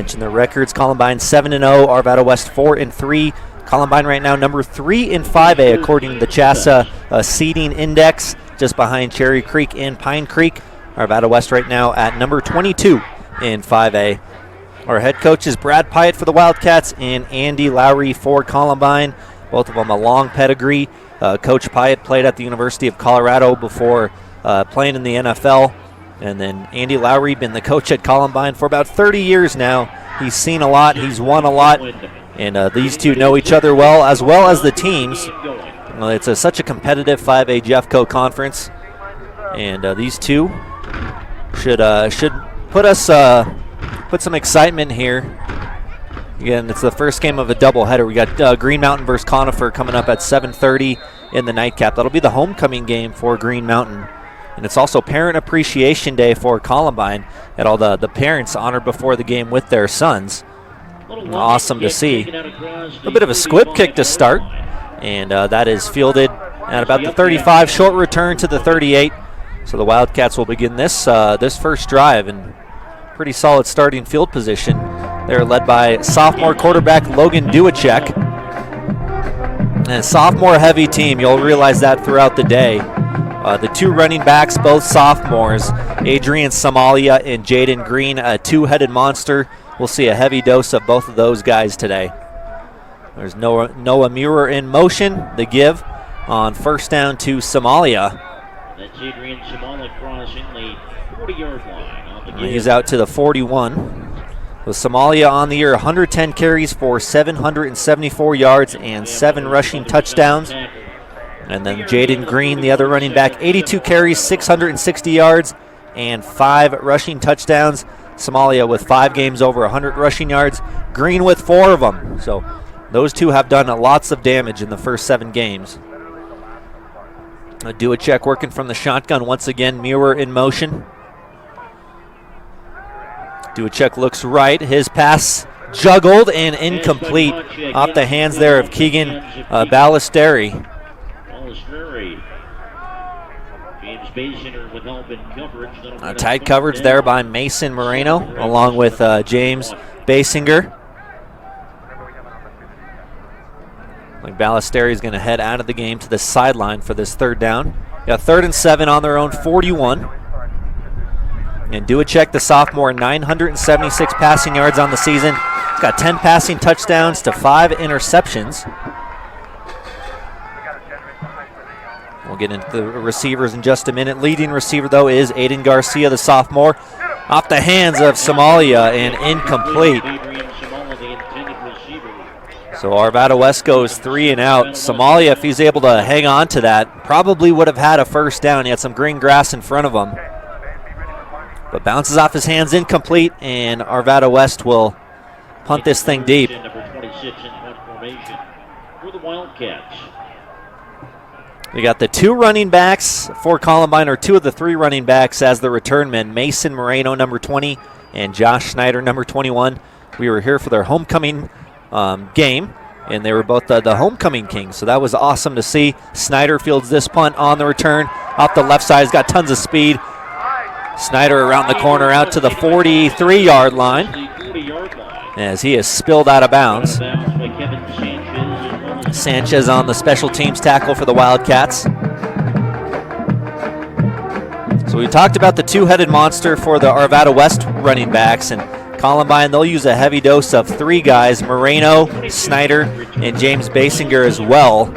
Mention their records. Columbine 7-0, Arvada West 4-3. Columbine right now number 3 in 5A according to the CHASA seeding index, just behind Cherry Creek and Pine Creek. Arvada West right now at number 22 in 5A. Our head coach is Brad Pyatt for the Wildcats and Andy Lowry for Columbine. Both of them a long pedigree. Coach Pyatt played at the University of Colorado before playing in the NFL. And then Andy Lowry been the coach at Columbine for about 30 years now. He's seen a lot. He's won a lot. And these two know each other well as the teams. It's such a competitive 5A Jeffco conference. And these two should put some excitement here. Again, it's the first game of a doubleheader. We got Green Mountain versus Conifer coming up at 7:30 in the nightcap. That'll be the homecoming game for Green Mountain. And it's also Parent Appreciation Day for Columbine. Had all the parents honored before the game with their sons. Awesome to see. A bit of a squib kick to start. And that is fielded at about the 35. Short return to the 38. So the Wildcats will begin this first drive in pretty solid starting field position. They're led by sophomore quarterback Logan Duacek. And a sophomore-heavy team. You'll realize that throughout the day. The two running backs, both sophomores, Adrian Somalia and Jaden Green, a two-headed monster. We'll see a heavy dose of both of those guys today. There's Noah Muir in motion. The give on first down to Somalia. That's Adrian Somalia crossing the 40-yard line. He's out to the 41. With Somalia on the year, 110 carries for 774 yards and 7 rushing touchdowns. And then Jaden Green, the other running back, 82 carries, 660 yards, and 5 rushing touchdowns. Somalia with 5 games over 100 rushing yards. Green with 4 of them. So those two have done lots of damage in the first 7 games. Duacek working from the shotgun once again. Muir in motion. Duacek looks right. His pass juggled and incomplete off the hands there of Keegan Ballesteri. Tight coverage there by Mason Moreno along with James Basinger. Ballesteri is going to head out of the game to the sideline for this third down. Got 3rd and 7 on their own 41. And Duacek, the sophomore, 976 passing yards on the season. He's got 10 passing touchdowns to 5 interceptions. We'll get into the receivers in just a minute. Leading receiver, though, is Aiden Garcia, the sophomore. Off the hands of Somalia and incomplete. So Arvada West goes 3 and out. Somalia, if he's able to hang on to that, probably would have had a first down. He had some green grass in front of him. But bounces off his hands, incomplete, and Arvada West will punt this thing deep. We got the 2 running backs for Columbine, or 2 of the 3 running backs as the return men. Mason Moreno, number 20, and Josh Schneider, number 21. We were here for their homecoming game, and they were both the homecoming kings, so that was awesome to see. Snyder fields this punt on the return. Off the left side, he's got tons of speed. Snyder around the corner out to the 43-yard line as he is spilled out of bounds. Sanchez on the special teams tackle for the Wildcats. So we talked about the two-headed monster for the Arvada West running backs, and Columbine, they'll use a heavy dose of 3 guys, Moreno, Snyder, and James Basinger as well.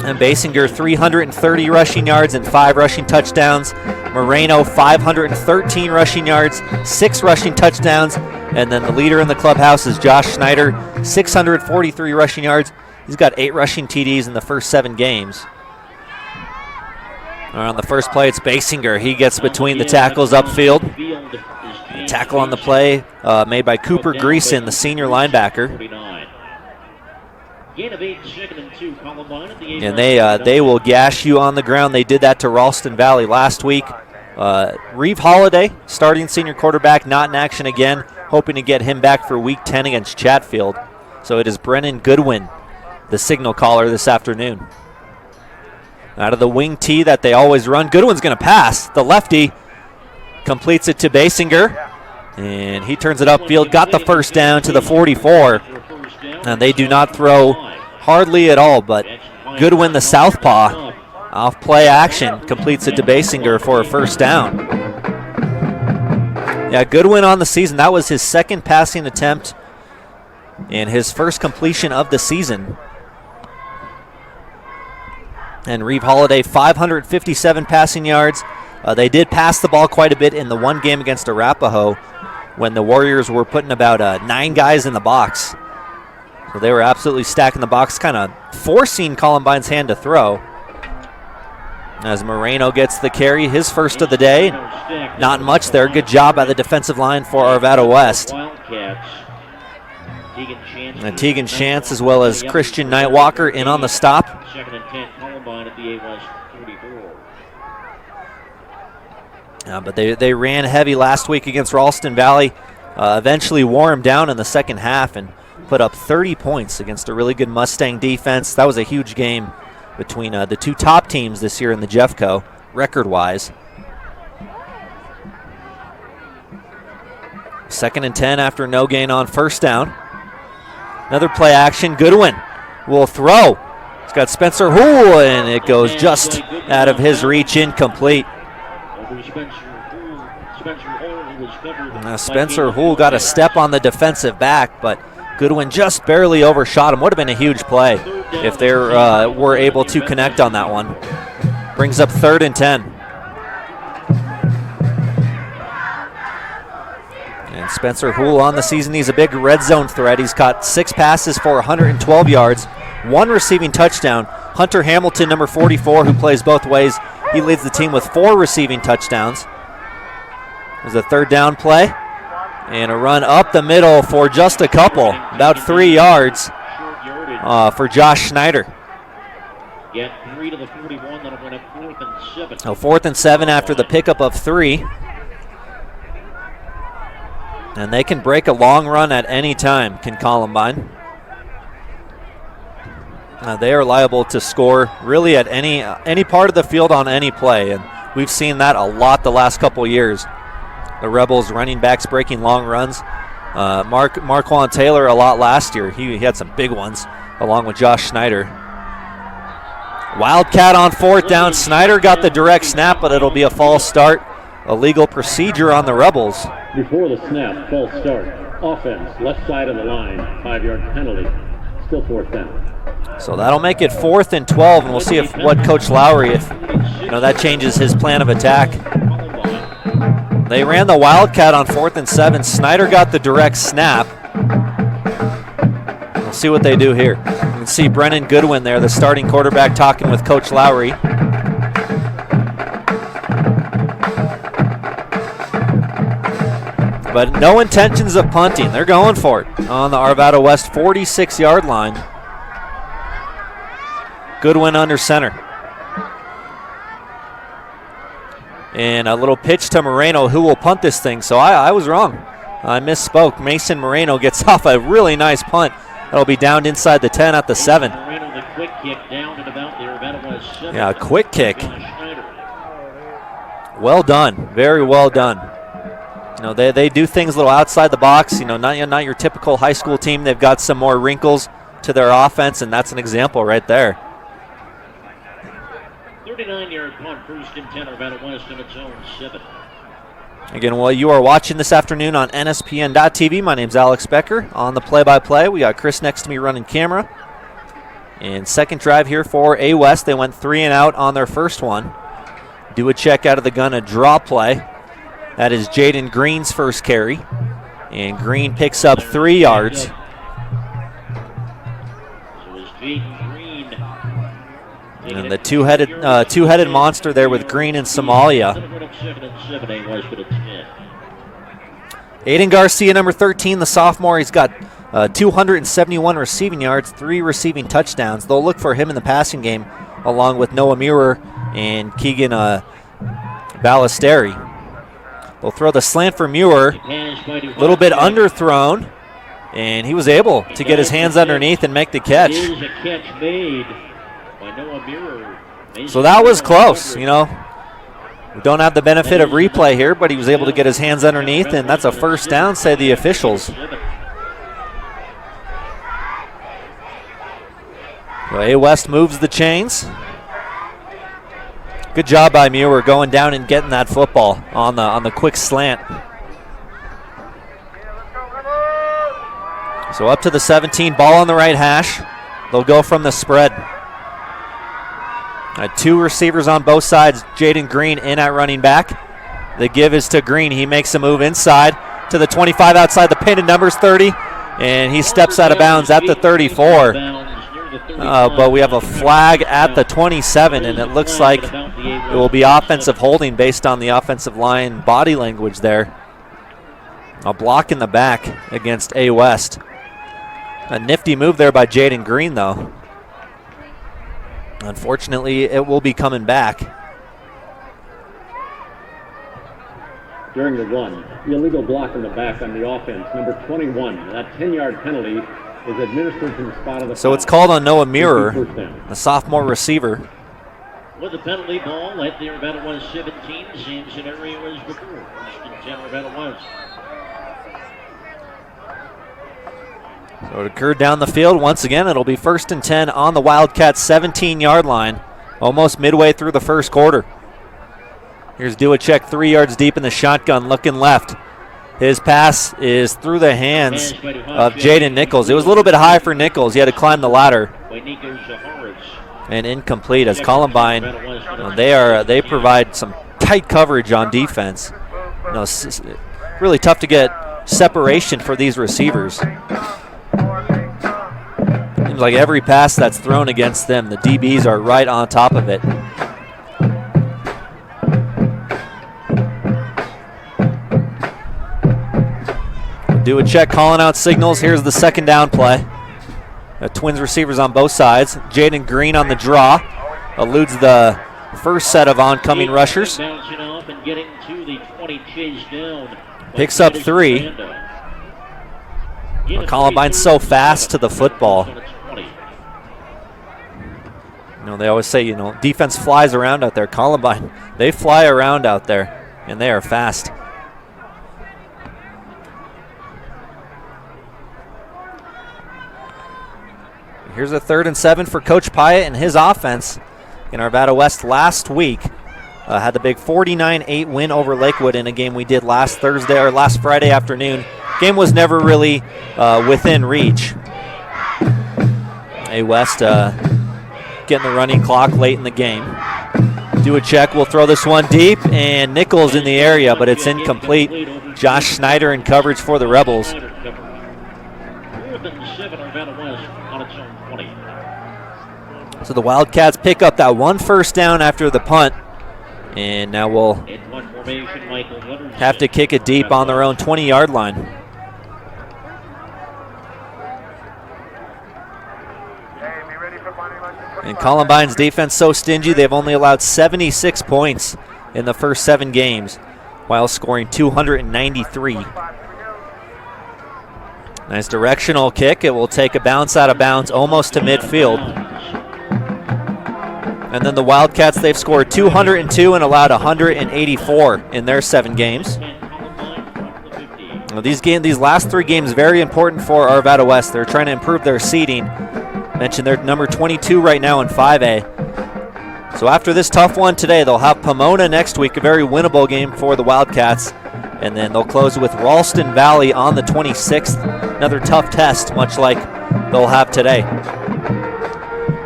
And Basinger, 330 rushing yards and 5 rushing touchdowns. Moreno, 513 rushing yards, 6 rushing touchdowns. And then the leader in the clubhouse is Josh Schneider, 643 rushing yards. He's got 8 rushing TDs in the first 7 games. On the first play, it's Basinger. He gets between the tackles upfield. The tackle on the play made by Cooper Greason, the senior linebacker. And they will gash you on the ground. They did that to Ralston Valley last week. Reeve Holiday, starting senior quarterback, not in action again, hoping to get him back for week 10 against Chatfield. So it is Brennan Goodwin, the signal caller this afternoon. Out of the wing tee that they always run, Goodwin's going to pass. The lefty completes it to Basinger, And he turns it upfield, got the first down to the 44. And they do not throw hardly at all, but Goodwin, the southpaw, off play action, completes it to Basinger for a first down. Yeah, Goodwin on the season. That was his second passing attempt and his first completion of the season. And Reeve Holiday, 557 passing yards. They did pass the ball quite a bit in the one game against Arapahoe when the Warriors were putting about 9 guys in the box. So they were absolutely stacking the box, kind of forcing Columbine's hand to throw. As Moreno gets the carry, his first of the day. Not much there. Good job by the defensive line for Arvada West. And Tegan Chance as well as Christian Nightwalker in on the stop. Second and 10, Columbine at the A West 34. But they ran heavy last week against Ralston Valley. Eventually wore him down in the second half and put up 30 points against a really good Mustang defense. That was a huge game between the two top teams this year in the Jeffco, record-wise. Second and 10 after no gain on first down. Another play action. Goodwin will throw. He's got Spencer Hoole, and it goes just out of his reach, incomplete. Spencer Hoole got a step on the defensive back, but Goodwin just barely overshot him. Would have been a huge play if they were able to connect on that one. Brings up third and 10. And Spencer Hoole on the season, he's a big red zone threat. He's caught 6 passes for 112 yards, 1 receiving touchdown. Hunter Hamilton, number 44, who plays both ways, he leads the team with 4 receiving touchdowns. There's a third down play. And a run up the middle for just a couple, about 3 yards for Josh Schneider. Get 3 to the 41, that'll bring up 4th and 7. So 4th and 7 after the pickup of 3. And they can break a long run at any time, can Columbine. They are liable to score really at any part of the field on any play, and we've seen that a lot the last couple years. The Rebels running backs breaking long runs. Marquand Taylor a lot last year. He had some big ones along with Josh Schneider. Wildcat on 4th down. Snyder got the direct snap, but it'll be a false start. A legal procedure on the Rebels. Before the snap, false start. Offense, left side of the line, 5-yard penalty. Still 4th down. So that'll make it 4th and 12, and we'll see what Coach Lowry, if that changes his plan of attack. They ran the Wildcat on 4th and 7. Snyder got the direct snap. We'll see what they do here. You can see Brennan Goodwin there, the starting quarterback, talking with Coach Lowry. But no intentions of punting. They're going for it on the Arvada West 46-yard line. Goodwin under center. And a little pitch to Moreno, who will punt this thing. So I was wrong. I misspoke. Mason Moreno gets off a really nice punt. That'll be downed inside the 10 at the 7. Moreno, the quick kick down and about there. That was 7. Yeah, a quick kick. Well done. Very well done. They do things a little outside the box. Not your typical high school team. They've got some more wrinkles to their offense, and that's an example right there. 39-yard punt, 1st and 10, Arvada West in its own 7. Again, while you are watching this afternoon on NSPN.TV, my name's Alex Becker on the play-by-play. We got Chris next to me running camera. And second drive here for A West. They went 3 and out on their first one. Do a check out of the gun, a draw play. That is Jaden Green's first carry. And Green picks up 3 yards. So is Jaden Green. And the two-headed monster there with Green and Somalia. Aiden Garcia, number 13, the sophomore. He's got 271 receiving yards, 3 receiving touchdowns. They'll look for him in the passing game along with Noah Muir and Keegan Ballesteri. They'll throw the slant for Muir. A little bit underthrown. And he was able to get his hands underneath and make the catch. Is a catch made by Noah Muir. So that was close, We don't have the benefit of replay here, but he was able to get his hands underneath, and that's a first down, say the officials. So A West moves the chains. Good job by Muir going down and getting that football on the quick slant. So up to the 17, ball on the right hash. They'll go from the spread. Two receivers on both sides. Jaden Green in at running back. The give is to Green. He makes a move inside to the 25 outside the painted numbers 30, and he steps out of bounds at the 34. But we have a flag at the 27, and it looks like it will be offensive holding based on the offensive line body language there. A block in the back against A West. A nifty move there by Jaden Green, though. Unfortunately, it will be coming back. During the run, the illegal block in the back on the offense, number 21. That 10-yard penalty is administered from the spot of the So it's called on Noah Muir, the sophomore receiver. With the penalty ball at the Arvada West 17, same scenario as before. First and 10 Arvada West. So it occurred down the field. Once again, it'll be first and 10 on the Wildcats 17-yard line, almost midway through the first quarter. Here's Duacek 3 yards deep in the shotgun, looking left. His pass is through the hands of Jaden Nichols. It was a little bit high for Nichols. He had to climb the ladder. And incomplete as Columbine, they provide some tight coverage on defense. Really tough to get separation for these receivers. Seems like every pass that's thrown against them, the DBs are right on top of it. Do a check, calling out signals. Here's the second down play. Twins receivers on both sides. Jaden Green on the draw. Eludes the first set of oncoming rushers. Picks up 3. Columbine's so fast to the football. They always say, defense flies around out there. Columbine, they fly around out there, and they are fast. Here's a 3rd and 7 for Coach Pyatt and his offense. In Arvada West last week, had the big 49-8 win over Lakewood in a game we did last Friday afternoon. Game was never really within reach. A West getting the running clock late in the game. Do a check, we'll throw this one deep, and Nichols in the area, but it's incomplete. Josh Snyder in coverage for the Rebels. So the Wildcats pick up that one first down after the punt, and now we'll have to kick it deep on their own 20-yard line. And Columbine's defense so stingy, they've only allowed 76 points in the first 7 games, while scoring 293. Nice directional kick. It will take a bounce out of bounds almost to midfield. And then the Wildcats, they've scored 202 and allowed 184 in their 7 games. Now these last 3 games very important for Arvada West. They're trying to improve their seeding. Mentioned they're number 22 right now in 5A. So after this tough one today, they'll have Pomona next week, a very winnable game for the Wildcats. And then they'll close with Ralston Valley on the 26th. Another tough test, much like they'll have today.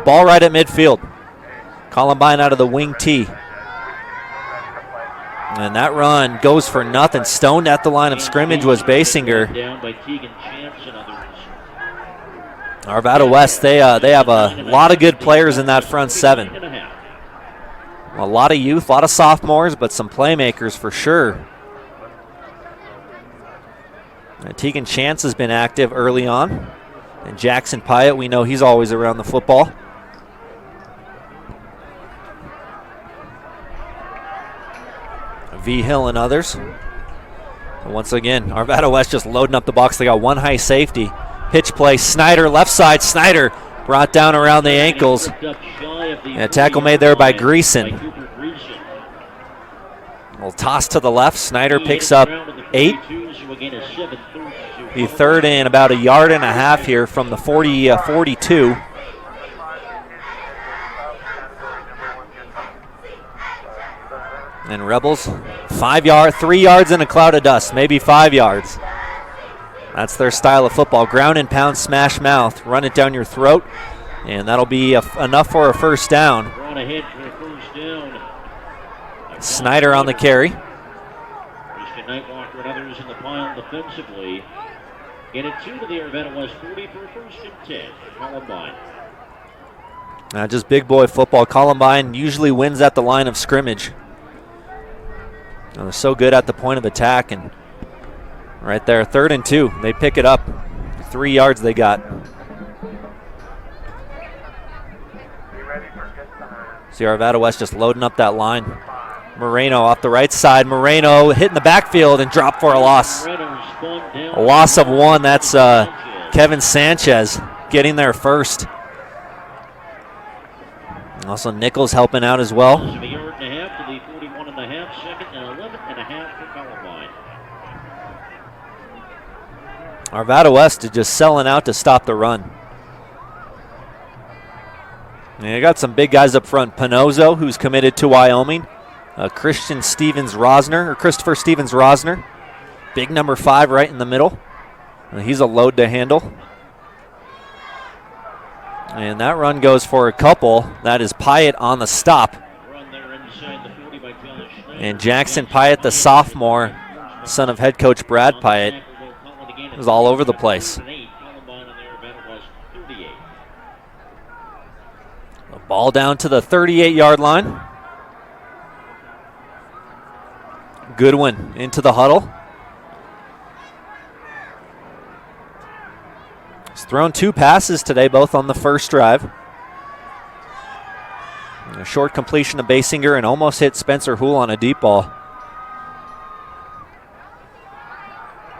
Ball right at midfield. Columbine out of the wing tee. And that run goes for nothing. Stoned at the line of scrimmage was Basinger. Arvada West, they have a lot of good players in that front 7. A lot of youth, a lot of sophomores, but some playmakers for sure. Tegan Chance has been active early on. And Jackson Pyatt, we know he's always around the football. V. Hill and others. And once again, Arvada West just loading up the box. They got one high safety. Pitch play, Snyder, left side. Snyder brought down around the ankles. And a tackle made there by Greason. We'll toss to the left. Snyder picks up 8. The third and about a yard and a half here from the 42. And Rebels, 3 yards in a cloud of dust, maybe 5 yards. That's their style of football. Ground and pound, smash mouth, run it down your throat, and that'll be enough for a first down. Snyder on the carry. Christian Nightwalker and others in the pile defensively. Get it 2 to the Arvada West 40 for first and 10. Columbine. Just big boy football. Columbine usually wins at the line of scrimmage. They're so good at the point of attack, and right there, 3rd and 2. They pick it up. 3 yards they got. See Arvada West just loading up that line. Moreno off the right side. Moreno hitting the backfield and dropped for a loss. A loss of 1. That's Kevin Sanchez getting there first. Also Nichols helping out as well. A yard and a half to the 41.5, second and 11.5 for Columbine. Arvada West is just selling out to stop the run. And you got some big guys up front. Pinozo, who's committed to Wyoming. Christopher Stevens Rosner. Big number 5 right in the middle. He's a load to handle. And that run goes for a couple. That is Pyatt on the stop. And Jackson Pyatt, the sophomore, son of head coach Brad Pyatt, is all over the place. The ball down to the 38-yard line. Goodwin into the huddle. He's thrown 2 passes today, both on the first drive. And a short completion to Basinger and almost hit Spencer Houle on a deep ball.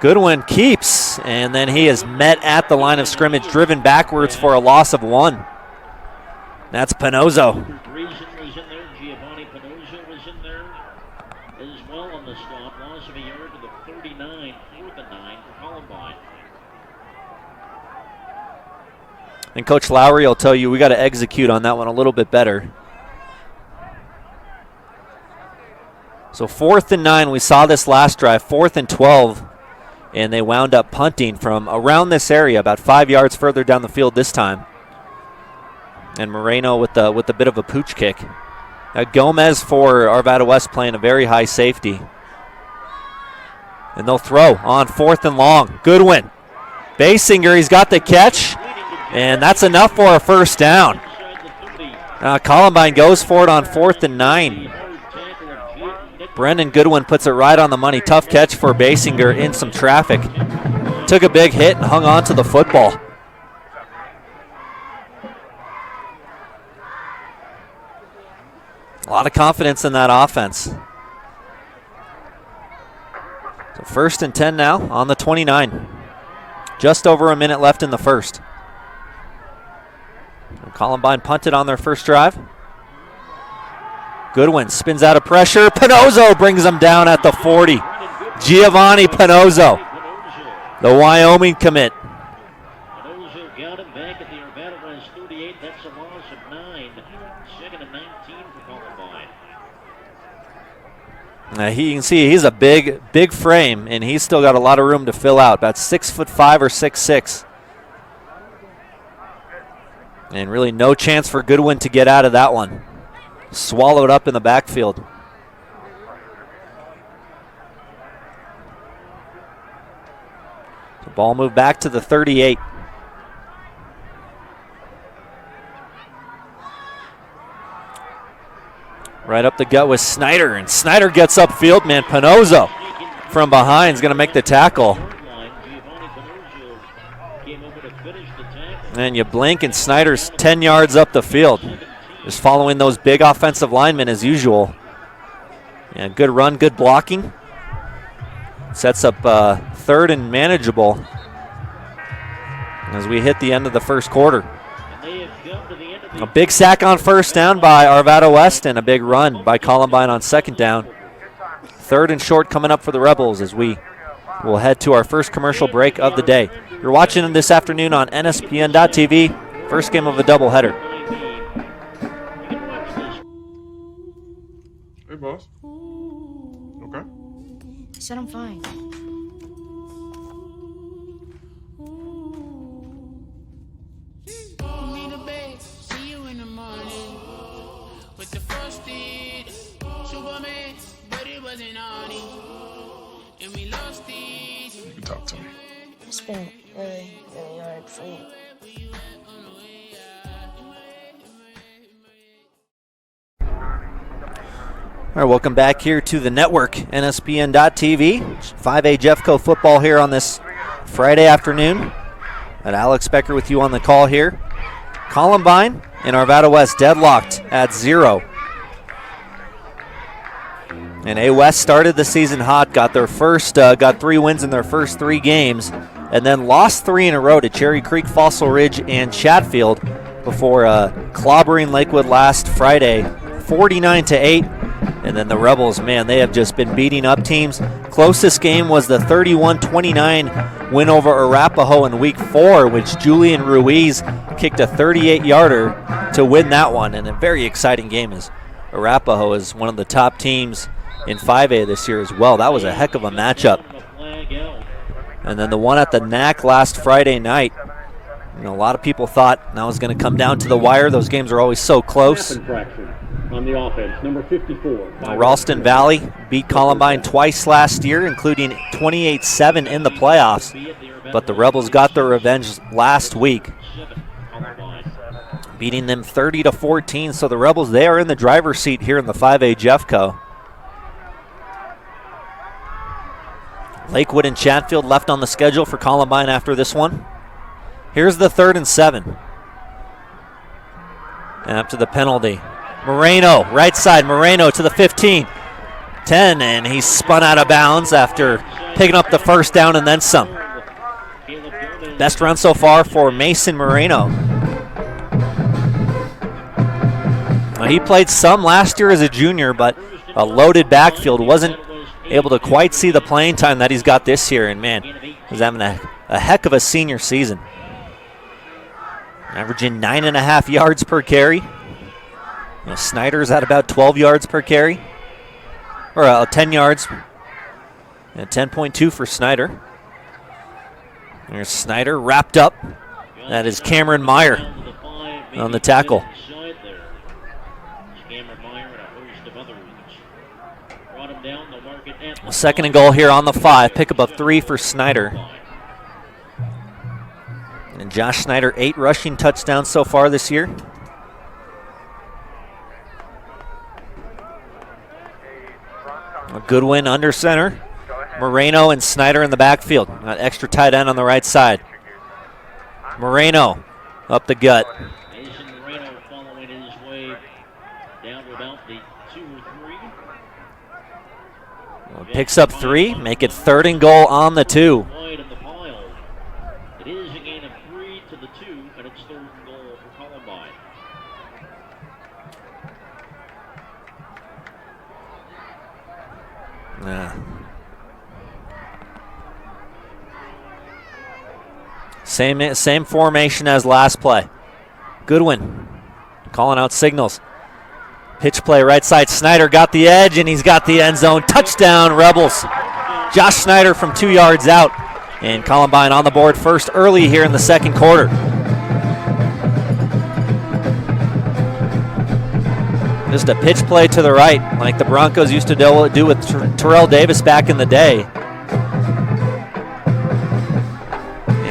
Goodwin keeps, and then he is met at the line of scrimmage, driven backwards for a loss of 1. That's Pinozo. And Coach Lowry will tell you we got to execute on that one a little bit better. So 4th and 9, we saw this last drive, 4th and 12, and they wound up punting from around this area, about 5 yards further down the field this time. And Moreno with a bit of a pooch kick. Gomez for Arvada West playing a very high safety. And they'll throw on 4th and long. Goodwin. Basinger, he's got the catch. And that's enough for a first down. Columbine goes for it on 4th and 9. Brendan Goodwin puts it right on the money. Tough catch for Basinger in some traffic. Took a big hit and hung on to the football. A lot of confidence in that offense. So 1st and 10 now on the 29. Just over a minute left in the first. Columbine punted on their first drive. Goodwin spins out of pressure. Pinozo brings them down at the 40. Giovanni Pinozo, the Wyoming commit. Pinozo got him back at the Arvada West 38. That's a loss of 9. 2nd and 19 for Columbine. You can see he's a big frame, and he's still got a lot of room to fill out. About 6'5" or 6'6". And really no chance for Goodwin to get out of that one. Swallowed up in the backfield. The ball moved back to the 38. Right up the gut with Snyder, and Snyder gets upfield, man. Pinozo from behind is going to make the tackle. And you blink and Snyder's 10 yards up the field. Just following those big offensive linemen as usual. Yeah, good run, good blocking. Sets up 3rd and manageable as we hit the end of the first quarter. A big sack on first down by Arvada West and a big run by Columbine on 2nd down. Third and short coming up for the Rebels as we will head to our first commercial break of the day. You're watching this afternoon on NSPN.TV. First game of a doubleheader. Hey, boss. Okay. I said I'm fine. You can talk to me. It's been really, really hard for you. All right, welcome back here to the network, NSPN.TV. 5A Jeffco football here on this Friday afternoon. And Alex Becker with you on the call here. Columbine and Arvada West deadlocked at 0. And A West started the season hot, got 3 wins in their first 3 games, and then lost 3 in a row to Cherry Creek, Fossil Ridge, and Chatfield before clobbering Lakewood last Friday, 49-8. And then the Rebels, man, they have just been beating up teams. Closest game was the 31-29 win over Arapahoe in Week 4, which Julian Ruiz kicked a 38-yarder to win that one. And a very exciting game as Arapahoe is one of the top teams in 5A this year as well. That was a heck of a matchup. And then the one at the NAC last Friday night, a lot of people thought that was going to come down to the wire. Those games are always so close. On the offense, number 54. Ralston Valley beat Columbine twice last year, including 28-7 in the playoffs. But the Rebels got their revenge last week, beating them 30-14. So the Rebels, they are in the driver's seat here in the 5A Jeffco. Lakewood and Chatfield left on the schedule for Columbine after this one. Here's the 3rd and 7. And after the penalty, Moreno, right side, Moreno to the 15, 10, and he spun out of bounds after picking up the first down and then some. Best run so far for Mason Moreno. Now, he played some last year as a junior, but a loaded backfield, wasn't able to quite see the playing time that he's got this year, and man, he's having a heck of a senior season. Averaging 9.5 yards per carry. Snyder's at about 12 yards per carry, or 10 yards, and 10.2 for Snyder. There's Snyder wrapped up. That is Cameron Meyer on the tackle. Second and goal here on the 5. Pickup of 3 for Snyder. And Josh Snyder, 8 rushing touchdowns so far this year. A good win under center. Moreno and Snyder in the backfield. Got extra tight end on the right side. Moreno up the gut. Mason Moreno following his way down to about the 2 or 3. Picks up 3, make it 3rd and goal on the 2. It is a gain of 3 to the 2, and it's 3rd and goal for Columbine. Same formation as last play. Goodwin calling out signals. Pitch play right side. Snyder got the edge, and he's got the end zone. Touchdown, Rebels. Josh Snyder from 2 yards out. And Columbine on the board first early here in the second quarter. Just a pitch play to the right, like the Broncos used to do with Terrell Davis back in the day.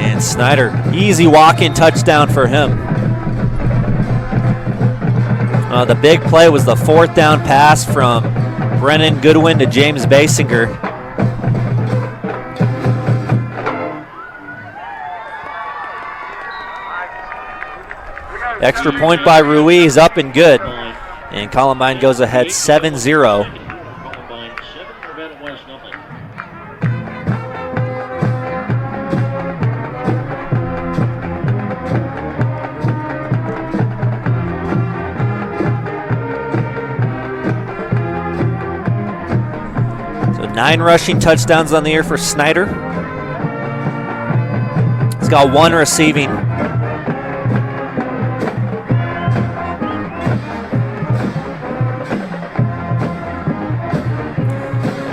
And Snyder, easy walk-in touchdown for him. The big play was the 4th down pass from Brennan Goodwin to James Basinger. Extra point by Ruiz, up and good. And Columbine goes ahead 7-0. 9 rushing touchdowns on the year for Snyder. He's got 1 receiving.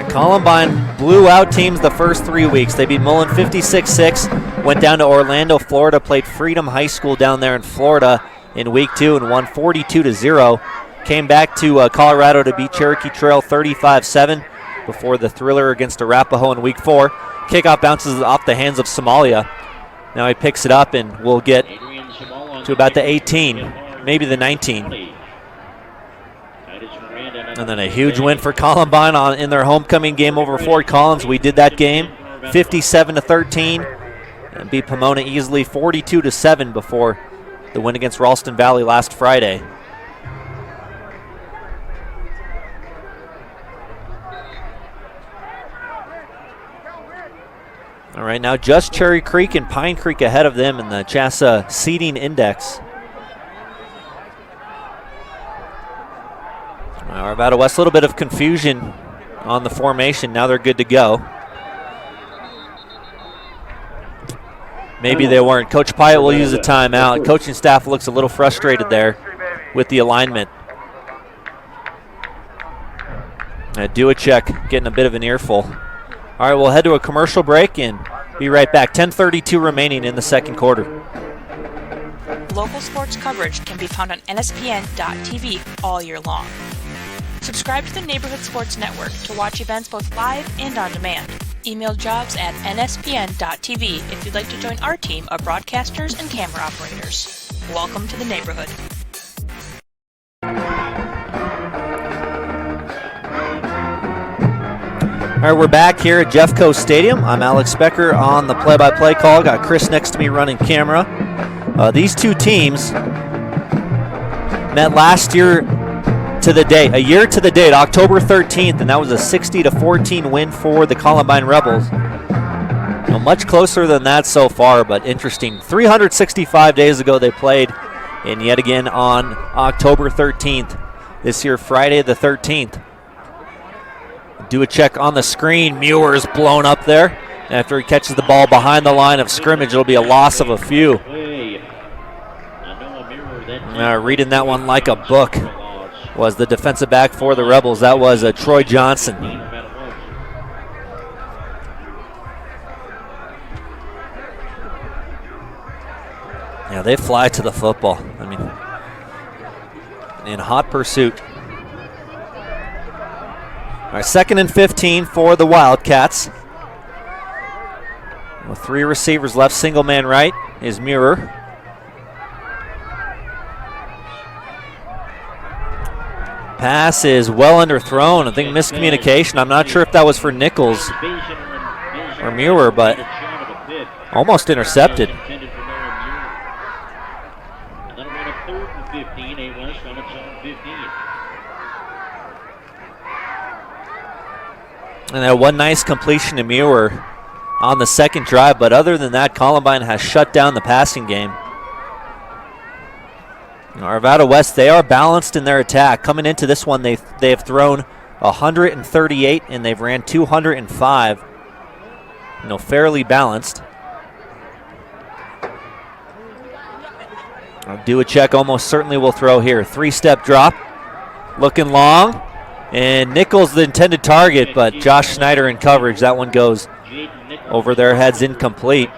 Columbine blew out teams the first 3 weeks. They beat Mullen 56-6, went down to Orlando, Florida, played Freedom High School down there in Florida in week 2 and won 42-0. Came back to Colorado to beat Cherokee Trail 35-7 before the thriller against Arapahoe in week 4. Kickoff bounces off the hands of Somalia. Now he picks it up and will get to about the 18, maybe the 19. And then a huge win for Columbine in their homecoming game over Fort Collins. We did that game 57-13 and beat Pomona easily 42-7 before the win against Ralston Valley last Friday. All right, now just Cherry Creek and Pine Creek ahead of them in the CHSAA seeding index. Arvada West, a little bit of confusion on the formation. Now they're good to go. Maybe they weren't. Coach Pyatt will use a timeout. Coaching staff looks a little frustrated there with the alignment. Duacek getting a bit of an earful. All right, we'll head to a commercial break and be right back. 10:32 remaining in the second quarter. Local sports coverage can be found on NSPN.TV all year long. Subscribe to the Neighborhood Sports Network to watch events both live and on demand. Email jobs at nspn.tv if you'd like to join our team of broadcasters and camera operators. Welcome to the neighborhood. All right, we're back here at Jeffco Stadium. I'm Alex Becker on the play-by-play call. Got Chris next to me running camera. These two teams met last year to the date, a year to the date, October 13th, and that was a 60-14 win for the Columbine Rebels. Much closer than that so far, but interesting. 365 days ago they played, and yet again on October 13th. This year, Friday the 13th. Do a check on the screen. Muir is blown up there. After he catches the ball behind the line of scrimmage, it'll be a loss of a few. Reading that one like a book was the defensive back for the Rebels. That was Troy Johnson. Yeah, they fly to the football. I mean, in hot pursuit. All right, 2nd and 15 for the Wildcats. With 3 receivers left, single man right is Muir. Pass is well underthrown. I think miscommunication. I'm not sure if that was for Nichols or Muir, but almost intercepted. And that one nice completion to Muir on the second drive, but other than that, Columbine has shut down the passing game. Arvada West, they are balanced in their attack. Coming into this one, they have thrown 138 and they've ran 205. Fairly balanced. Do a check, almost certainly will throw here. 3-step drop, looking long, and Nichols the intended target, but Josh Snyder in coverage. That one goes over their heads, incomplete.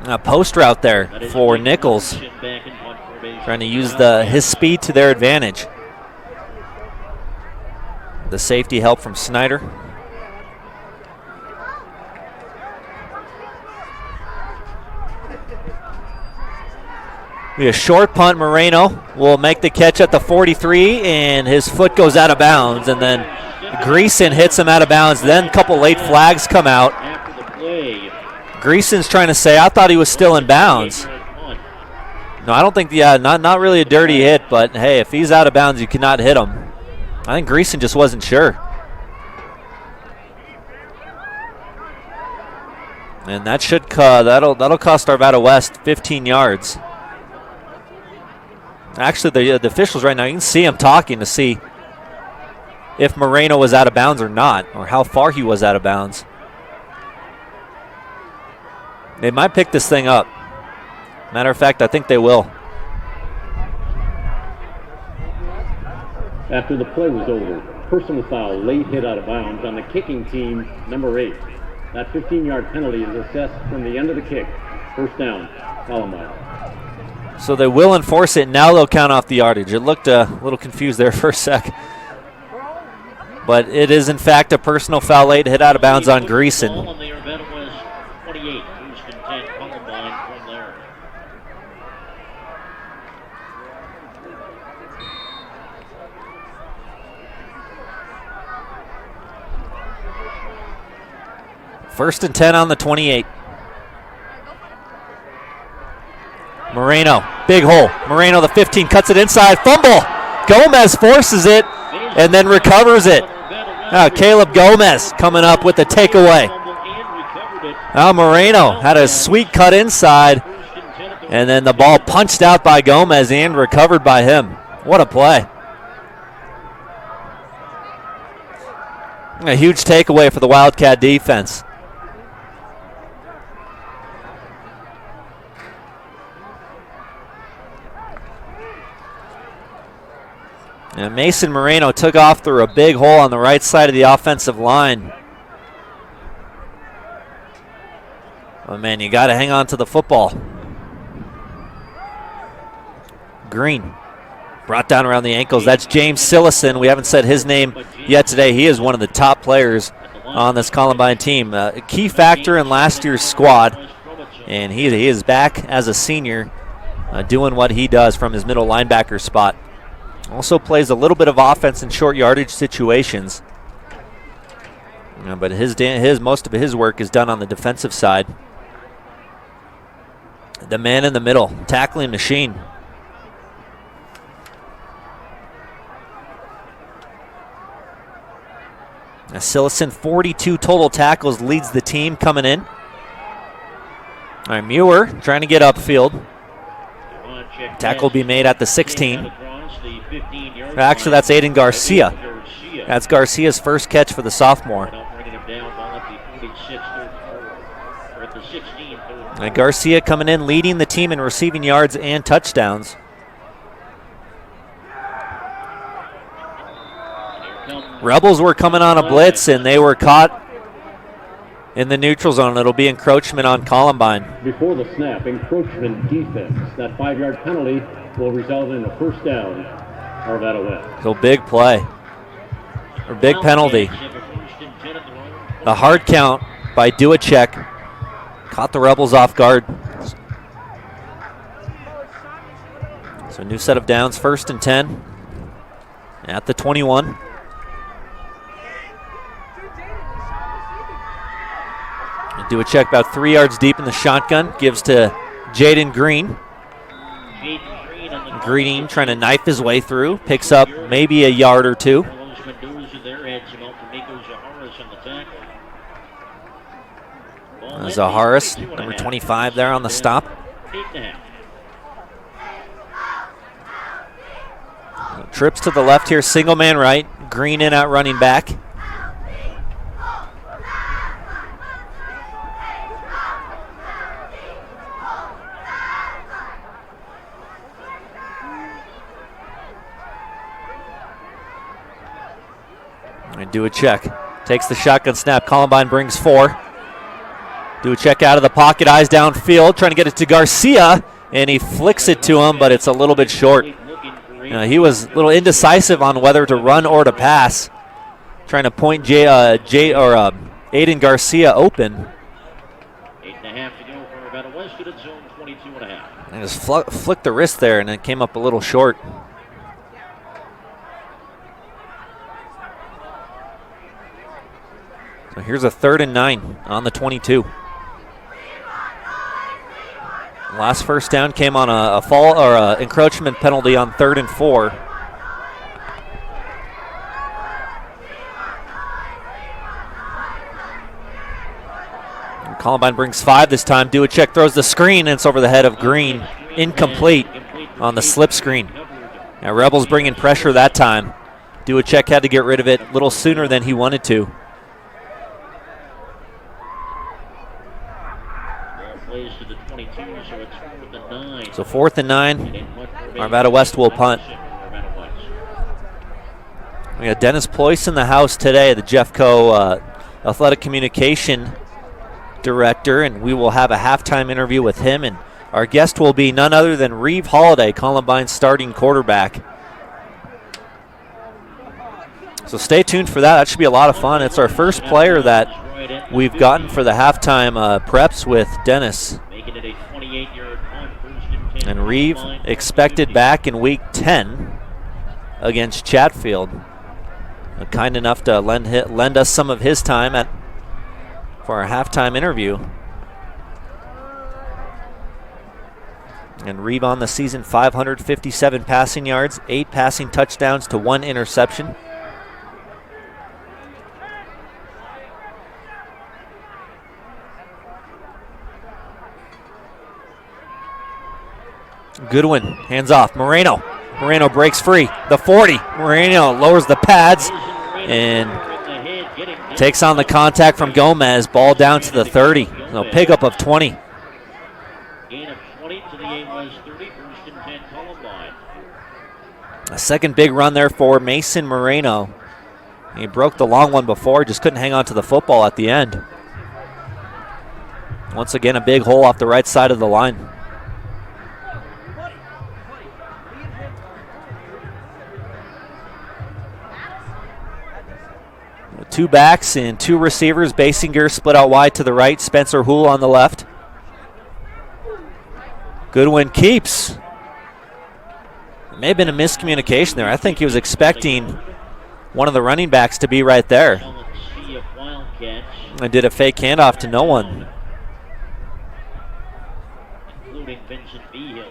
A post route there for Nichols, trying to use his speed to their advantage. The safety help from Snyder. We have a short punt. Moreno will make the catch at the 43, and his foot goes out of bounds, and then Greason hits him out of bounds. Then a couple late flags come out. Greason's trying to say, I thought he was still in bounds. No, I don't think, not really a dirty hit, but hey, if he's out of bounds, you cannot hit him. I think Greason just wasn't sure. And that should that'll cost Arvada West 15 yards. Actually, the officials right now, you can see him talking to see if Moreno was out of bounds or not, or how far he was out of bounds. They might pick this thing up. Matter of fact, I think they will. After the play was over, personal foul, late hit out of bounds on the kicking team, number 8. That 15-yard penalty is assessed from the end of the kick. First down, Columbine. So they will enforce it. Now they'll count off the yardage. It looked a little confused there for a sec. But it is, in fact, a personal foul late hit out of bounds on Greason. On the Arvada was 28. Houston 10, Columbine from there. First and 10 on the 28. Moreno, big hole. Moreno, the 15, cuts it inside. Fumble. Gomez forces it and then recovers it. Now Caleb Gomez coming up with the takeaway. Now Moreno had a sweet cut inside, and then the ball punched out by Gomez and recovered by him. What a play. A huge takeaway for the Wildcat defense. And Mason Moreno took off through a big hole on the right side of the offensive line. Oh man, you got to hang on to the football. Green brought down around the ankles. That's James Sillison. We haven't said his name yet today. He is one of the top players on this Columbine team. A key factor in last year's squad, and he is back as a senior doing what he does from his middle linebacker spot. Also plays a little bit of offense in short yardage situations. But most of his work is done on the defensive side. The man in the middle, tackling machine. Sillison, 42 total tackles, leads the team coming in. All right, Muir trying to get upfield. Tackle will be made at the 16. Actually, that's Aiden Garcia. That's Garcia's first catch for the sophomore. And Garcia coming in, leading the team in receiving yards and touchdowns. Rebels were coming on a blitz, and they were caught in the neutral zone. It'll be encroachment on Columbine. Before the snap, encroachment defense. That 5-yard penalty will result in a first down, Arvada West. So big play, or big penalty. The hard count by Duacek caught the Rebels off guard. So new set of downs, first and 10 at the 21. Duacek about 3 yards deep in the shotgun, gives to Jaden Green. Green trying to knife his way through, picks up maybe a yard or two. Zaharis, number 25 there on the stop. Trips to the left here, single man right. Green in at running back. Duacek takes the shotgun snap. Columbine brings 4. Duacek out of the pocket, eyes downfield, trying to get it to Garcia, and he flicks it to him, but it's a little bit short. He was a little indecisive on whether to run or to pass, trying to point Aiden Garcia open. 8.5 to go for Arvada West at zone 22.5. And just flicked the wrist there, and it came up a little short. So here's a 3rd and 9 on the 22. Last first down came on a fall or a encroachment penalty on 3rd and 4. And Columbine brings 5 this time. Duacek throws the screen, and it's over the head of Green. Incomplete on the slip screen. Now Rebels bringing pressure that time. Duacek had to get rid of it a little sooner than he wanted to. Plays to the 22, so it's 4th and 9. So 4th and 9. Arvada West will punt. We got Dennis Ployce in the house today, the Jeffco Athletic Communication Director, and we will have a halftime interview with him. And our guest will be none other than Reeve Holiday, Columbine's starting quarterback. So stay tuned for that. That should be a lot of fun. It's our first player that we've gotten for the halftime preps with Dennis. And Reeve expected back in week 10 against Chatfield. Kind enough to lend us some of his time for our halftime interview. And Reeve on the season, 557 passing yards, 8 passing touchdowns to 1 interception. Goodwin, hands off. Moreno breaks free. The 40. Moreno lowers the pads and takes on the contact from Gomez. Ball down to the 30. No, pickup of 20. Gain of 20 to the A-West 30, 1st and 10 Columbine. A second big run there for Mason Moreno. He broke the long one before, just couldn't hang on to the football at the end. Once again, a big hole off the right side of the line. Two backs and 2 receivers. Basinger split out wide to the right. Spencer Houle on the left. Goodwin keeps. It may have been a miscommunication there. I think he was expecting one of the running backs to be right there. And did a fake handoff to no one. Including Vincent Behill.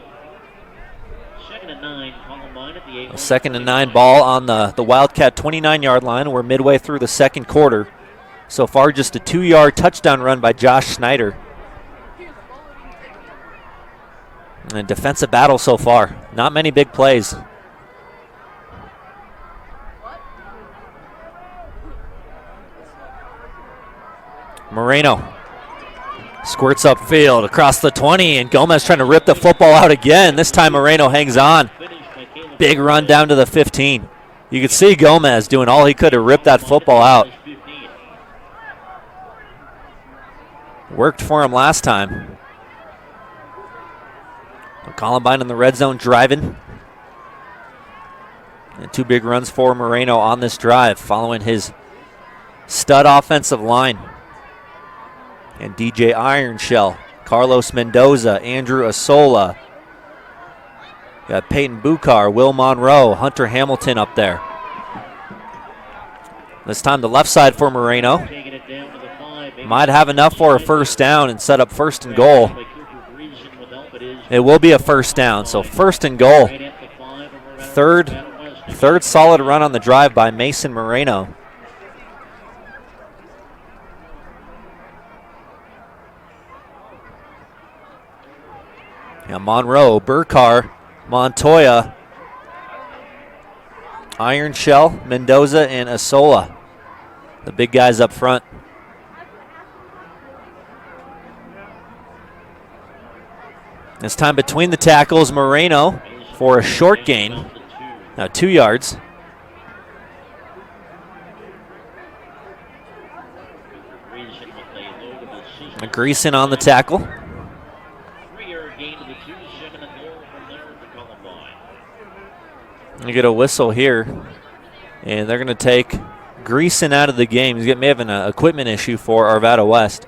2nd and 9 Columbine at the A-West. A 2nd and 9 ball on the Wildcat 29-yard line. We're midway through the second quarter. So far, just a 2-yard touchdown run by Josh Schneider. And defensive battle so far. Not many big plays. Moreno squirts upfield across the 20, and Gomez trying to rip the football out again. This time Moreno hangs on. Big run down to the 15. You could see Gomez doing all he could to rip that football out. Worked for him last time. Columbine in the red zone driving. And 2 big runs for Moreno on this drive following his stud offensive line. And DJ Ironshell, Carlos Mendoza, Andrew Asola. Got Peyton Bucar, Will Monroe, Hunter Hamilton up there. This time the left side for Moreno. Might have enough for a first down and set up 1st and goal. It will be a first down, so 1st and goal. Third solid run on the drive by Mason Moreno. Yeah, Monroe, Burkar, Montoya, Ironshell, Mendoza, and Asola. The big guys up front. This time between the tackles, Moreno for a short gain. Now 2 yards. Greason on the tackle. You get a whistle here, and they're going to take Greason out of the game. He's may have an equipment issue for Arvada West.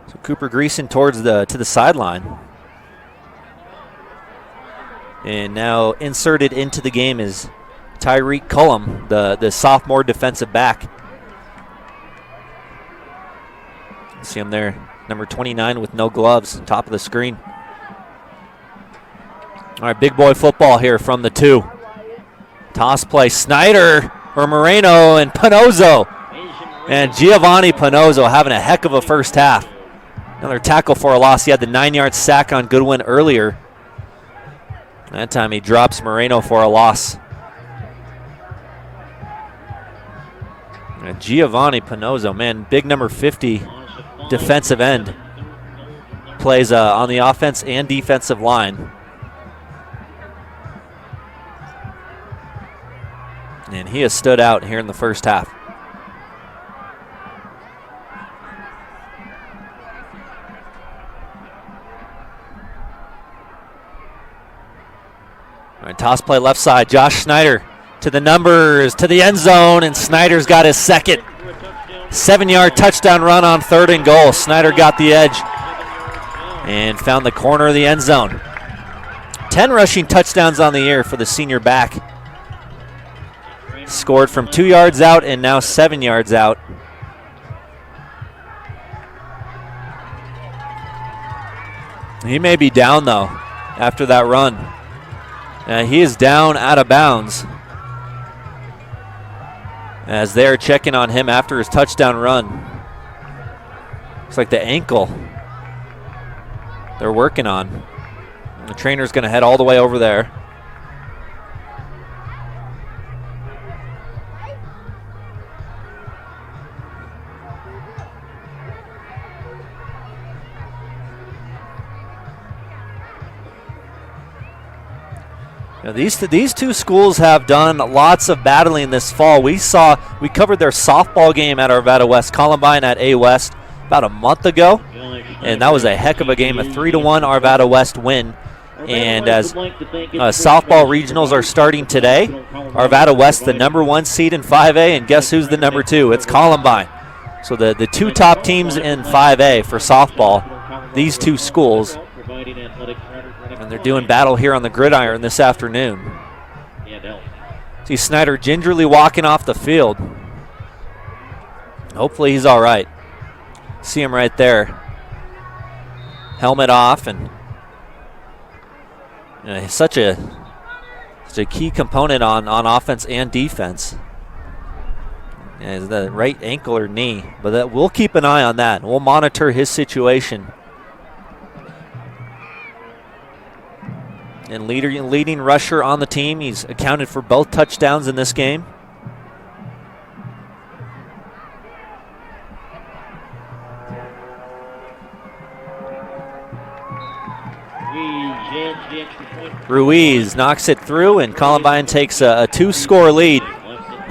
So Cooper Greason towards to the sideline. And now inserted into the game is Tyreek Cullum, the sophomore defensive back. See him there, number 29 with no gloves, top of the screen. All right, big boy football here from the 2. Toss play, Snyder or Moreno and Panozzo. And Giovanni Panozzo having a heck of a first half. Another tackle for a loss. He had the 9-yard sack on Goodwin earlier. That time he drops Moreno for a loss. And Giovanni Panozzo, man, big number 50 defensive end. Plays on the offense and defensive line. And he has stood out here in the first half. All right, toss play left side. Josh Snyder to the numbers, to the end zone, and Snyder's got his second 7-yard touchdown run on 3rd and goal. Snyder got the edge and found the corner of the end zone. 10 rushing touchdowns on the year for the senior back. Scored from 2 yards out and now 7 yards out. He may be down, though, after that run. He is down out of bounds as they're checking on him after his touchdown run. Looks like the ankle they're working on. The trainer's going to head all the way over there. Now these two schools have done lots of battling this fall. We covered their softball game at Arvada West, Columbine at A West about a month ago, and that was a heck of a game, a 3-1 Arvada West win. And as softball regionals are starting today, Arvada West the number 1 seed in 5A, and guess who's the number 2? It's Columbine. So the two top teams in 5A for softball, these two schools. And they're doing battle here on the gridiron this afternoon. See Snyder gingerly walking off the field. Hopefully he's all right. See him right there. Helmet off, and such a key component on offense and defense. Is the right ankle or knee, but we'll keep an eye on that. We'll monitor his situation. And leading rusher on the team. He's accounted for both touchdowns in this game. Ruiz knocks it through, and Columbine takes a 2-score lead.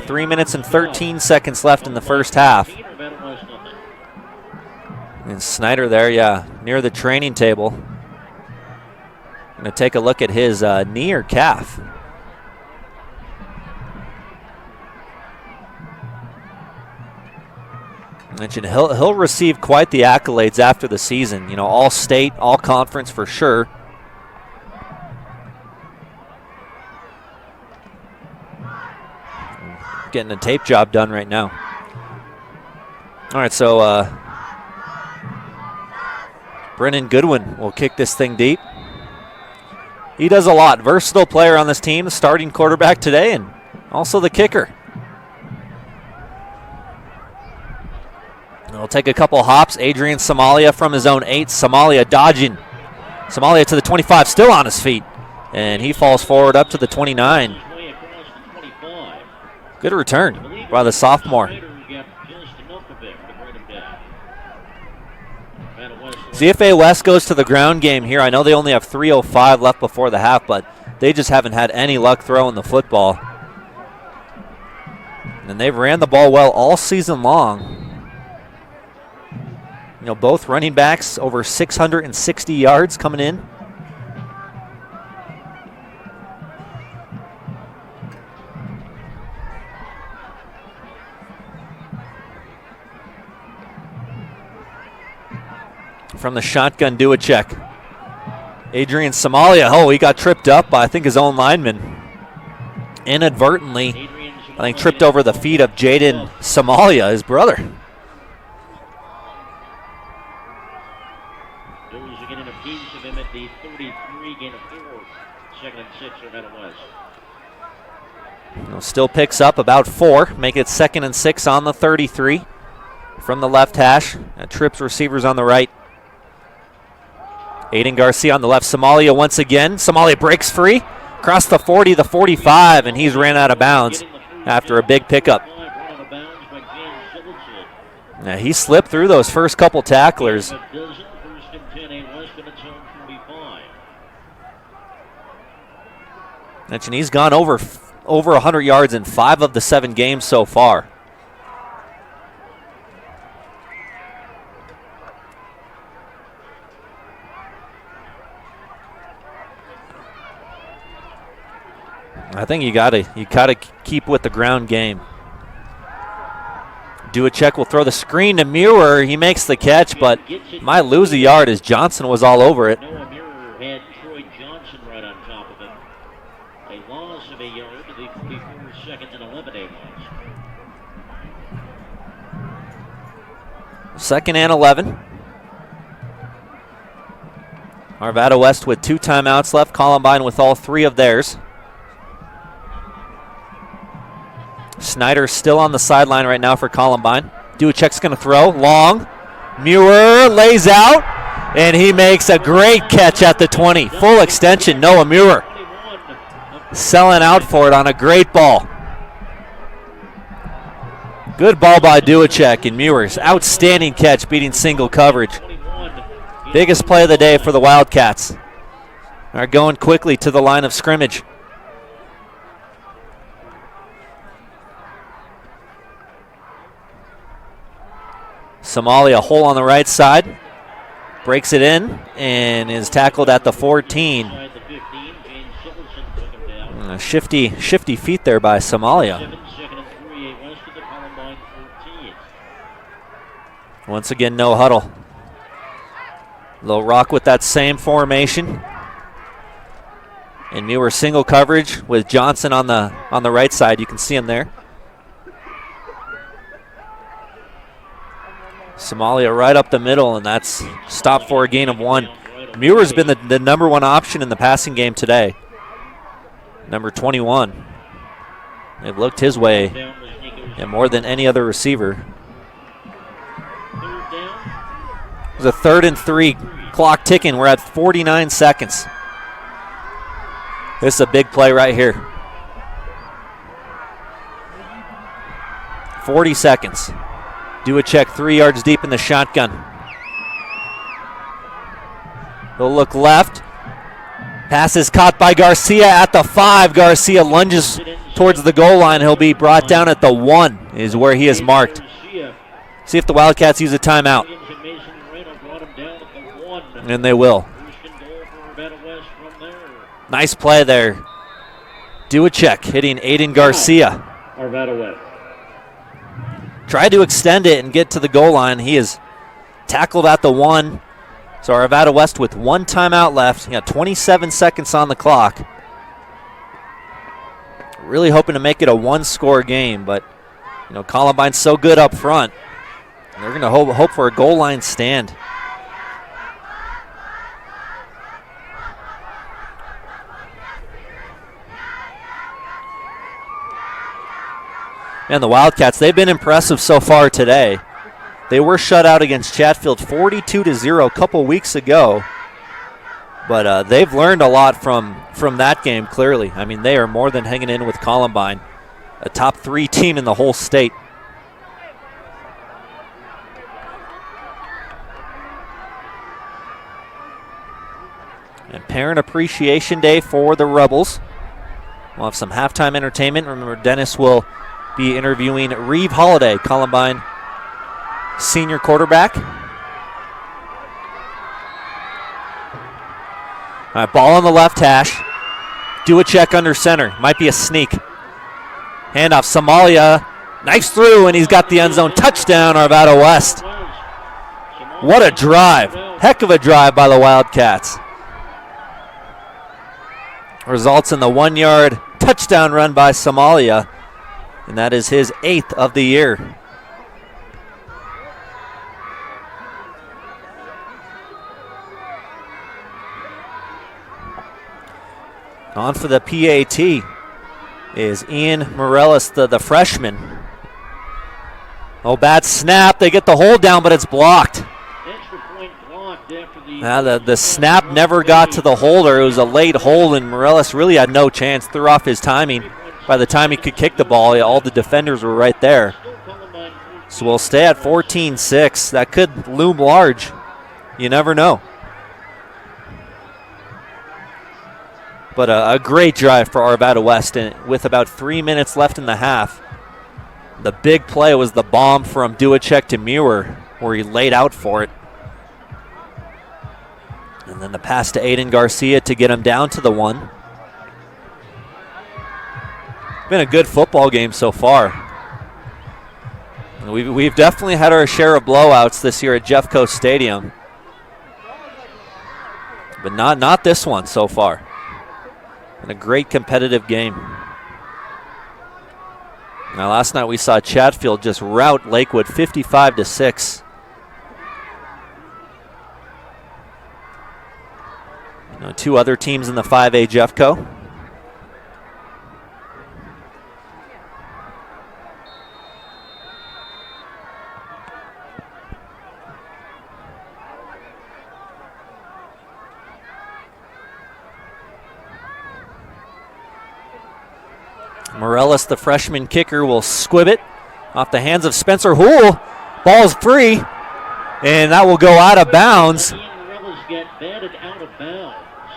3 minutes and 13 seconds left in the first half. And Snyder there, near the training table. Going to take a look at his knee or calf. Mentioned he'll receive quite the accolades after the season. All state, all conference for sure. Getting a tape job done right now. All right, so Brennan Goodwin will kick this thing deep. He does a lot. Versatile player on this team, the starting quarterback today, and also the kicker. He'll take a couple hops. Adrian Somalia from his own 8. Somalia dodging. Somalia to the 25, still on his feet. And he falls forward up to the 29. Good return by the sophomore. CFA West goes to the ground game here. I know they only have 3:05 left before the half, but they just haven't had any luck throwing the football. And they've ran the ball well all season long. Both running backs over 660 yards coming in. From the shotgun, do a check. Adrian Somalia, he got tripped up by, I think, his own lineman. Inadvertently, I think, tripped over the feet of Jaden Somalia, his brother. Those are getting a piece of him at the 33, gain of 4, 2nd and 6 for Meadow West. Still picks up about 4, make it 2nd and 6 on the 33 from the left hash. Trips receivers on the right. Aiden Garcia on the left. Somalia once again. Somalia breaks free. Across the 40, the 45, and he's ran out of bounds after a big pickup. Now, he slipped through those first couple tacklers. Mention he's gone over 100 yards in 5 of the 7 games so far. I think you gotta keep with the ground game. Duacek will throw the screen to Muir. He makes the catch, but might lose a yard as Johnson was all over it. Noah Muir had Troy Johnson right on top of him. A loss of a yard to the 42nd and 11 a loss. 2nd and 11. Arvada West with 2 timeouts left. Columbine with all 3 of theirs. Snyder still on the sideline right now for Columbine. Duacek's going to throw. Long. Muir lays out, and he makes a great catch at the 20. Full extension, Noah Muir. Selling out for it on a great ball. Good ball by Duacek, and Muir's outstanding catch beating single coverage. Biggest play of the day for the Wildcats. Are going quickly to the line of scrimmage. Somalia, hole on the right side, breaks it in and is tackled at the 14. Shifty feet there by Somalia. Once again, no huddle. They'll rock with that same formation. And Muir single coverage with Johnson on the right side. You can see him there. Somalia right up the middle, and that's stopped for a gain of 1. Muir's been the number 1 option in the passing game today. Number 21. They've looked his way and more than any other receiver. It was a 3rd and 3. Clock ticking. We're at 49 seconds. This is a big play right here. 40 seconds. Duacek 3 yards deep in the shotgun. He'll look left. Pass is caught by Garcia at the 5. Garcia lunges towards the goal line. He'll be brought down at the 1 is where he is marked. See if the Wildcats use a timeout. And they will. Nice play there. Duacek hitting Aiden Garcia. Arvada West. Tried to extend it and get to the goal line. He is tackled at the 1. So Arvada West with 1 timeout left. He got 27 seconds on the clock. Really hoping to make it a 1-score game, but Columbine's so good up front. They're going to hope for a goal line stand. And the Wildcats, they've been impressive so far today. They were shut out against Chatfield 42-0 a couple weeks ago. But they've learned a lot from that game, clearly. I mean, they are more than hanging in with Columbine, a top 3 team in the whole state. And Parent Appreciation Day for the Rebels. We'll have some halftime entertainment. Remember, Dennis will be interviewing Reeve Holiday, Columbine senior quarterback. All right, ball on the left hash. Duacek under center. Might be a sneak. Handoff, Somalia. Nice through, and he's got the end zone. Touchdown, Arvada West. What a drive. Heck of a drive by the Wildcats. Results in the 1-yard touchdown run by Somalia, and that is his 8th of the year. On for the PAT is Ian Morellis, the freshman. Oh, bad snap. They get the hold down, but it's blocked. Extra point blocked after The snap never got to the holder. It was a late hold, and Morales really had no chance. Threw off his timing. By the time he could kick the ball, all the defenders were right there. So we'll stay at 14-6. That could loom large. You never know. But a great drive for Arvada West, and with about 3 minutes left in the half. The big play was the bomb from Duacek to Muir, where he laid out for it. And then the pass to Aiden Garcia to get him down to the 1. Been a good football game so far. We've definitely had our share of blowouts this year at Jeffco Stadium. But not this one so far. Been a great competitive game. Now last night we saw Chatfield just rout Lakewood 55-6. Two other teams in the 5A Jeffco. Morales, the freshman kicker, will squib it off the hands of Spencer Houle. Ball's free, and that will go out of bounds.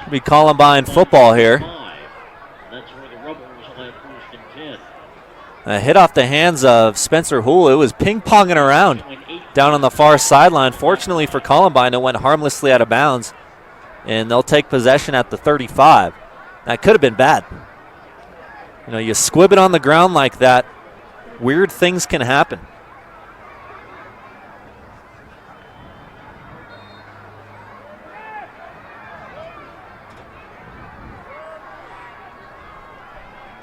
It'll be Columbine football here. A hit off the hands of Spencer Houle. It was ping-ponging around down on the far sideline. Fortunately for Columbine, it went harmlessly out of bounds, and they'll take possession at the 35. That could have been bad. You squib it on the ground like that, weird things can happen.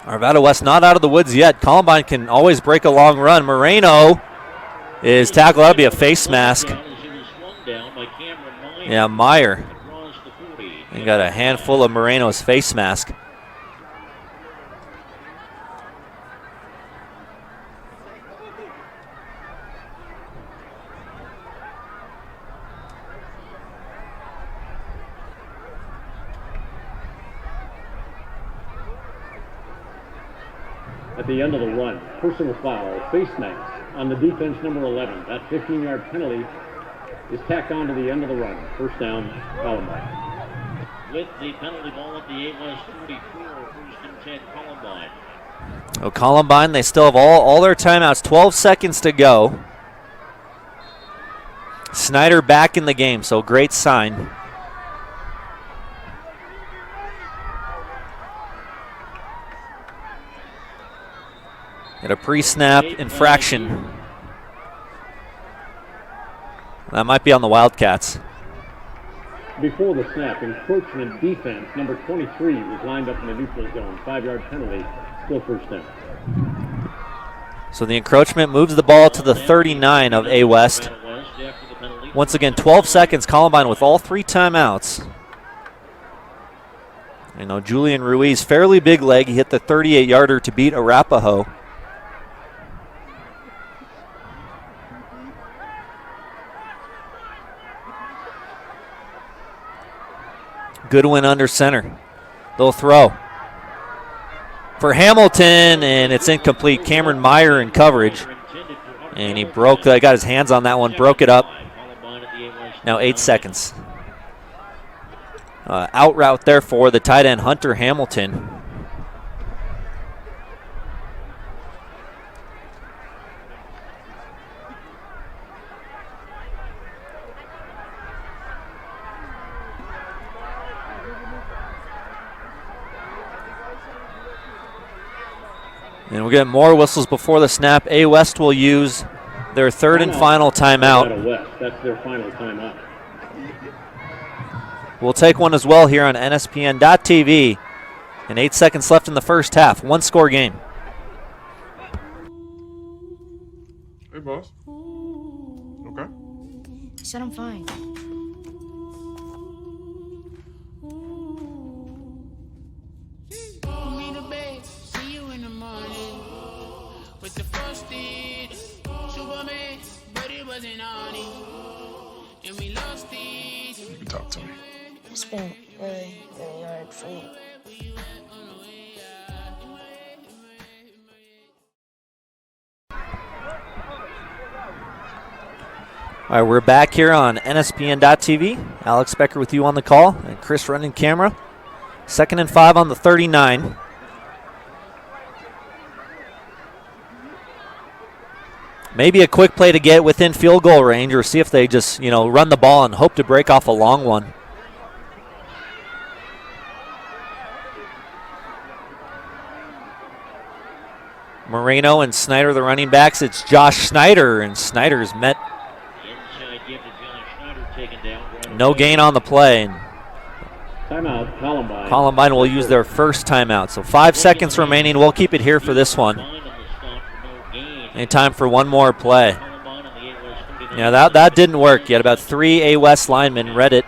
Arvada West not out of the woods yet. Columbine can always break a long run. Moreno is tackled. That'll be a face mask. Yeah, Meyer. And got a handful of Moreno's face mask. At the end of the run, personal foul, face mask on the defense, number 11. That 15-yard penalty is tacked on to the end of the run. First down, Columbine. With the penalty ball at the 8 West 44, first and 10, Columbine. Oh, Columbine, they still have all their timeouts. 12 seconds to go. Snyder back in the game, so great sign. Get a pre-snap infraction. That might be on the Wildcats. Before the snap, encroachment defense, number 23 was lined up in the neutral zone. 5-yard penalty, still first down. So the encroachment moves the ball to the 39 of A West. Once again, 12 seconds, Columbine with all 3 timeouts. Julian Ruiz, fairly big leg. He hit the 38-yarder to beat Arapahoe. Goodwin under center. They'll throw for Hamilton, and it's incomplete. Cameron Meyer in coverage, and he got his hands on that one, broke it up. Now 8 seconds. Out route there for the tight end, Hunter Hamilton. And we'll get more whistles before the snap. A West will use their third and final timeout. West, that's their final timeout. We'll take one as well here on NSPN.TV. And 8 seconds left in the first half. 1-score game. Hey, boss. Okay. I said I'm fine. Talk to me. It's been really, really hard for me. All right, we're back here on NSPN.TV. Alex Becker with you on the call, and Chris running camera. 2nd and 5 on the 39. Maybe a quick play to get within field goal range, or see if they just, run the ball and hope to break off a long one. Moreno and Snyder, the running backs. It's Josh Snyder, and Snyder's met. Inside give to Josh Snyder, taken down. No gain on the play. And Timeout, Columbine. Columbine will use their first timeout. So 5 seconds remaining. We'll keep it here for this one. Any time for one more play. Yeah, that didn't work yet. About 3 A West linemen read it,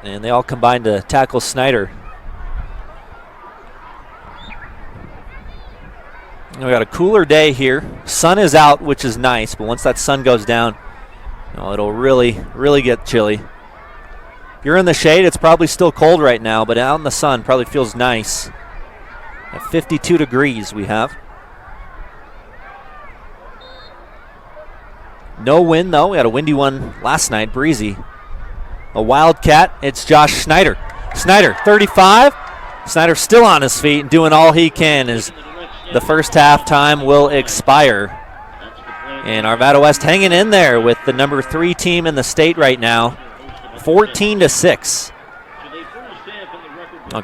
and they all combined to tackle Snyder. We got a cooler day here. Sun is out, which is nice, but once that sun goes down, it'll really, really get chilly. If you're in the shade, it's probably still cold right now, but out in the sun probably feels nice. At 52 degrees we have. No wind, though. We had a windy one last night, breezy. A Wildcat, it's Josh Snyder. Snyder, 35. Snyder still on his feet and doing all he can as the first half time will expire. And Arvada West hanging in there with the number 3 team in the state right now, 14-6.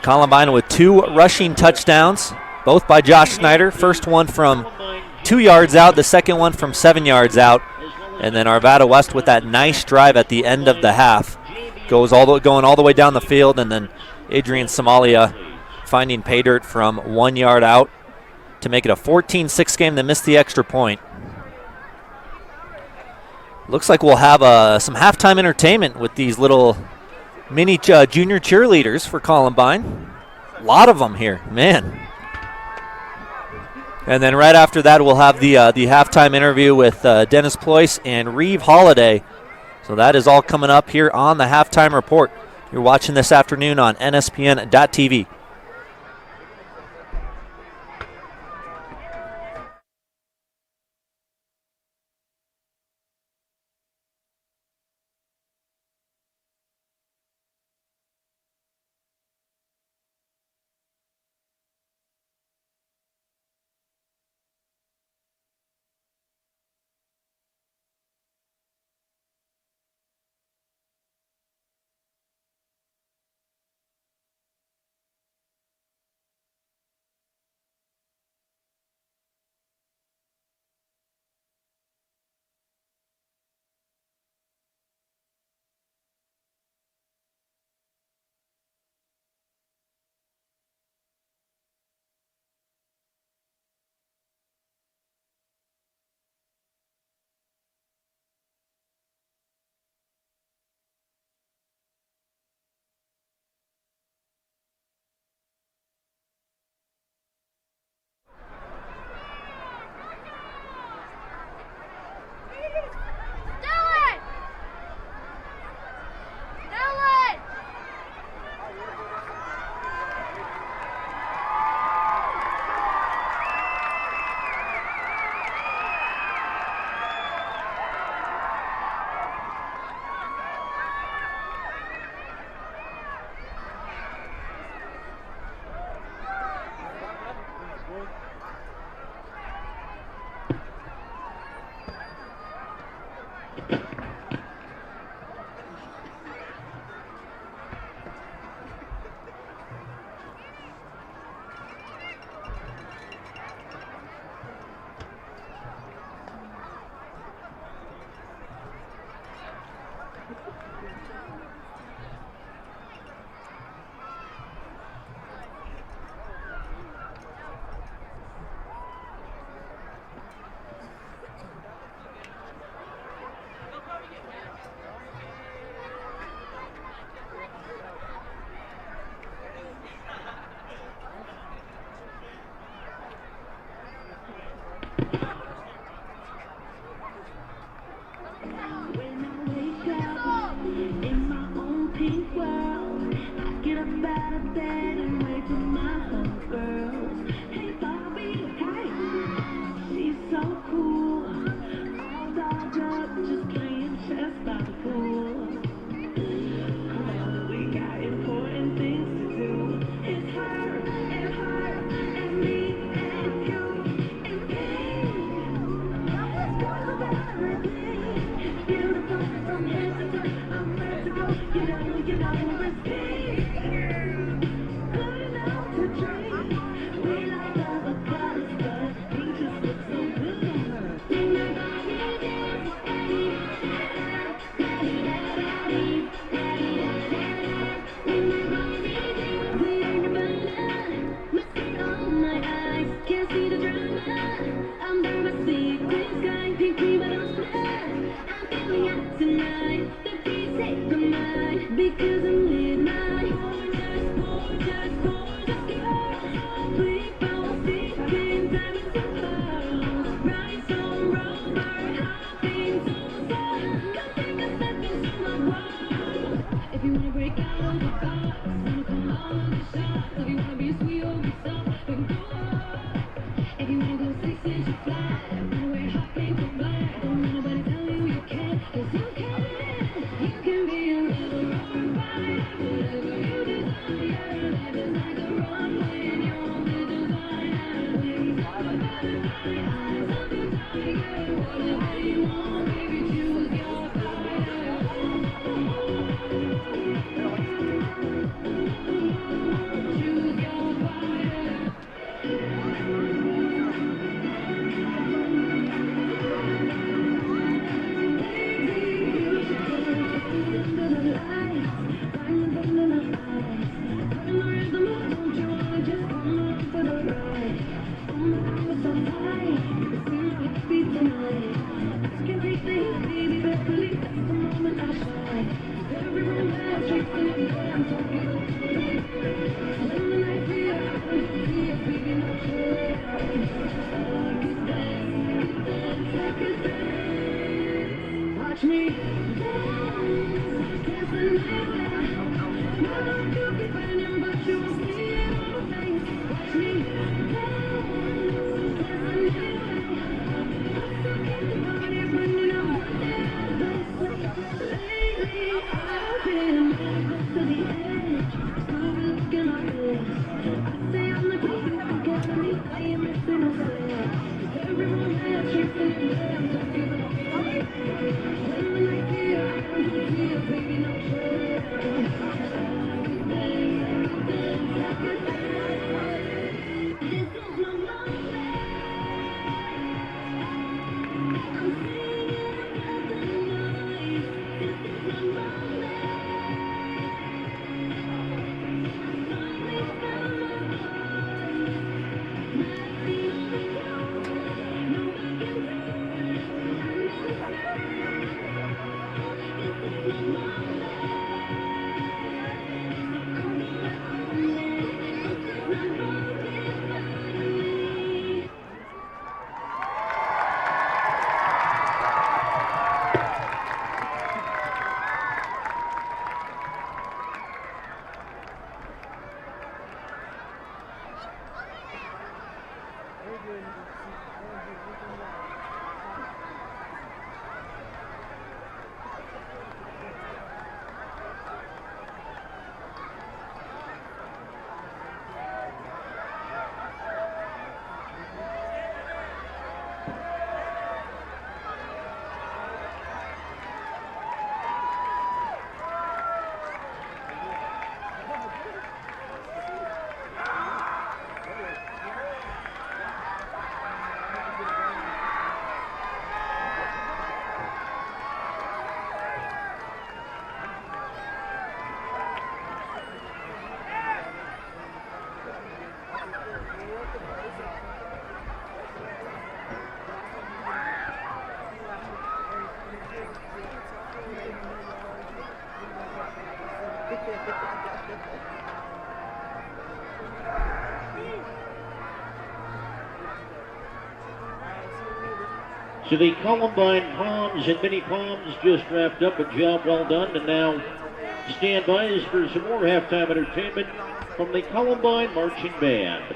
Columbine with 2 rushing touchdowns, both by Josh Snyder. First one from 2 yards out, the second one from 7 yards out. And then Arvada West with that nice drive at the end of the half. Going all the way down the field, and then Adrian Somalia finding pay dirt from 1 yard out to make it a 14-6 game that missed the extra point. Looks like we'll have some halftime entertainment with these little mini junior cheerleaders for Columbine. A lot of them here, man. And then right after that, we'll have the halftime interview with Dennis Ployce and Reeve Holiday. So that is all coming up here on the halftime report. You're watching this afternoon on NSPN.TV. So the Columbine Palms and Mini Palms just wrapped up. A job well done, and now stand by for some more halftime entertainment from the Columbine Marching Band.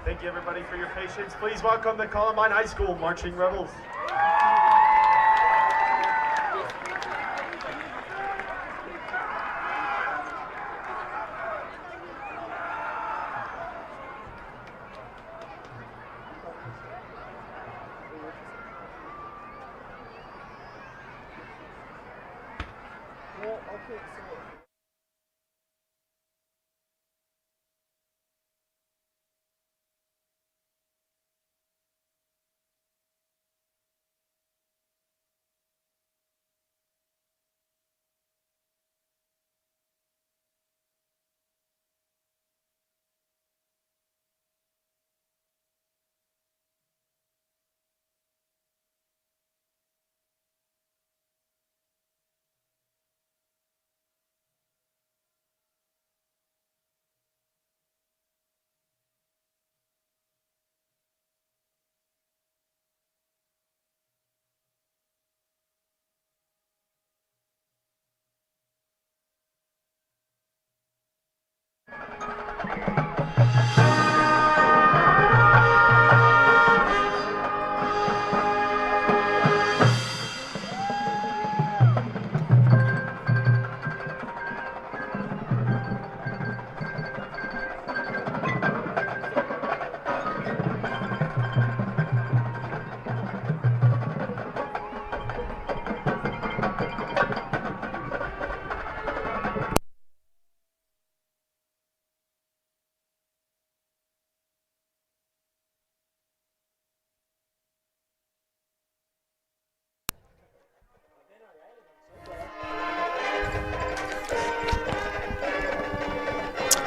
Thank you, everybody, for your patience. Please welcome the Columbine High School Marching Rebels.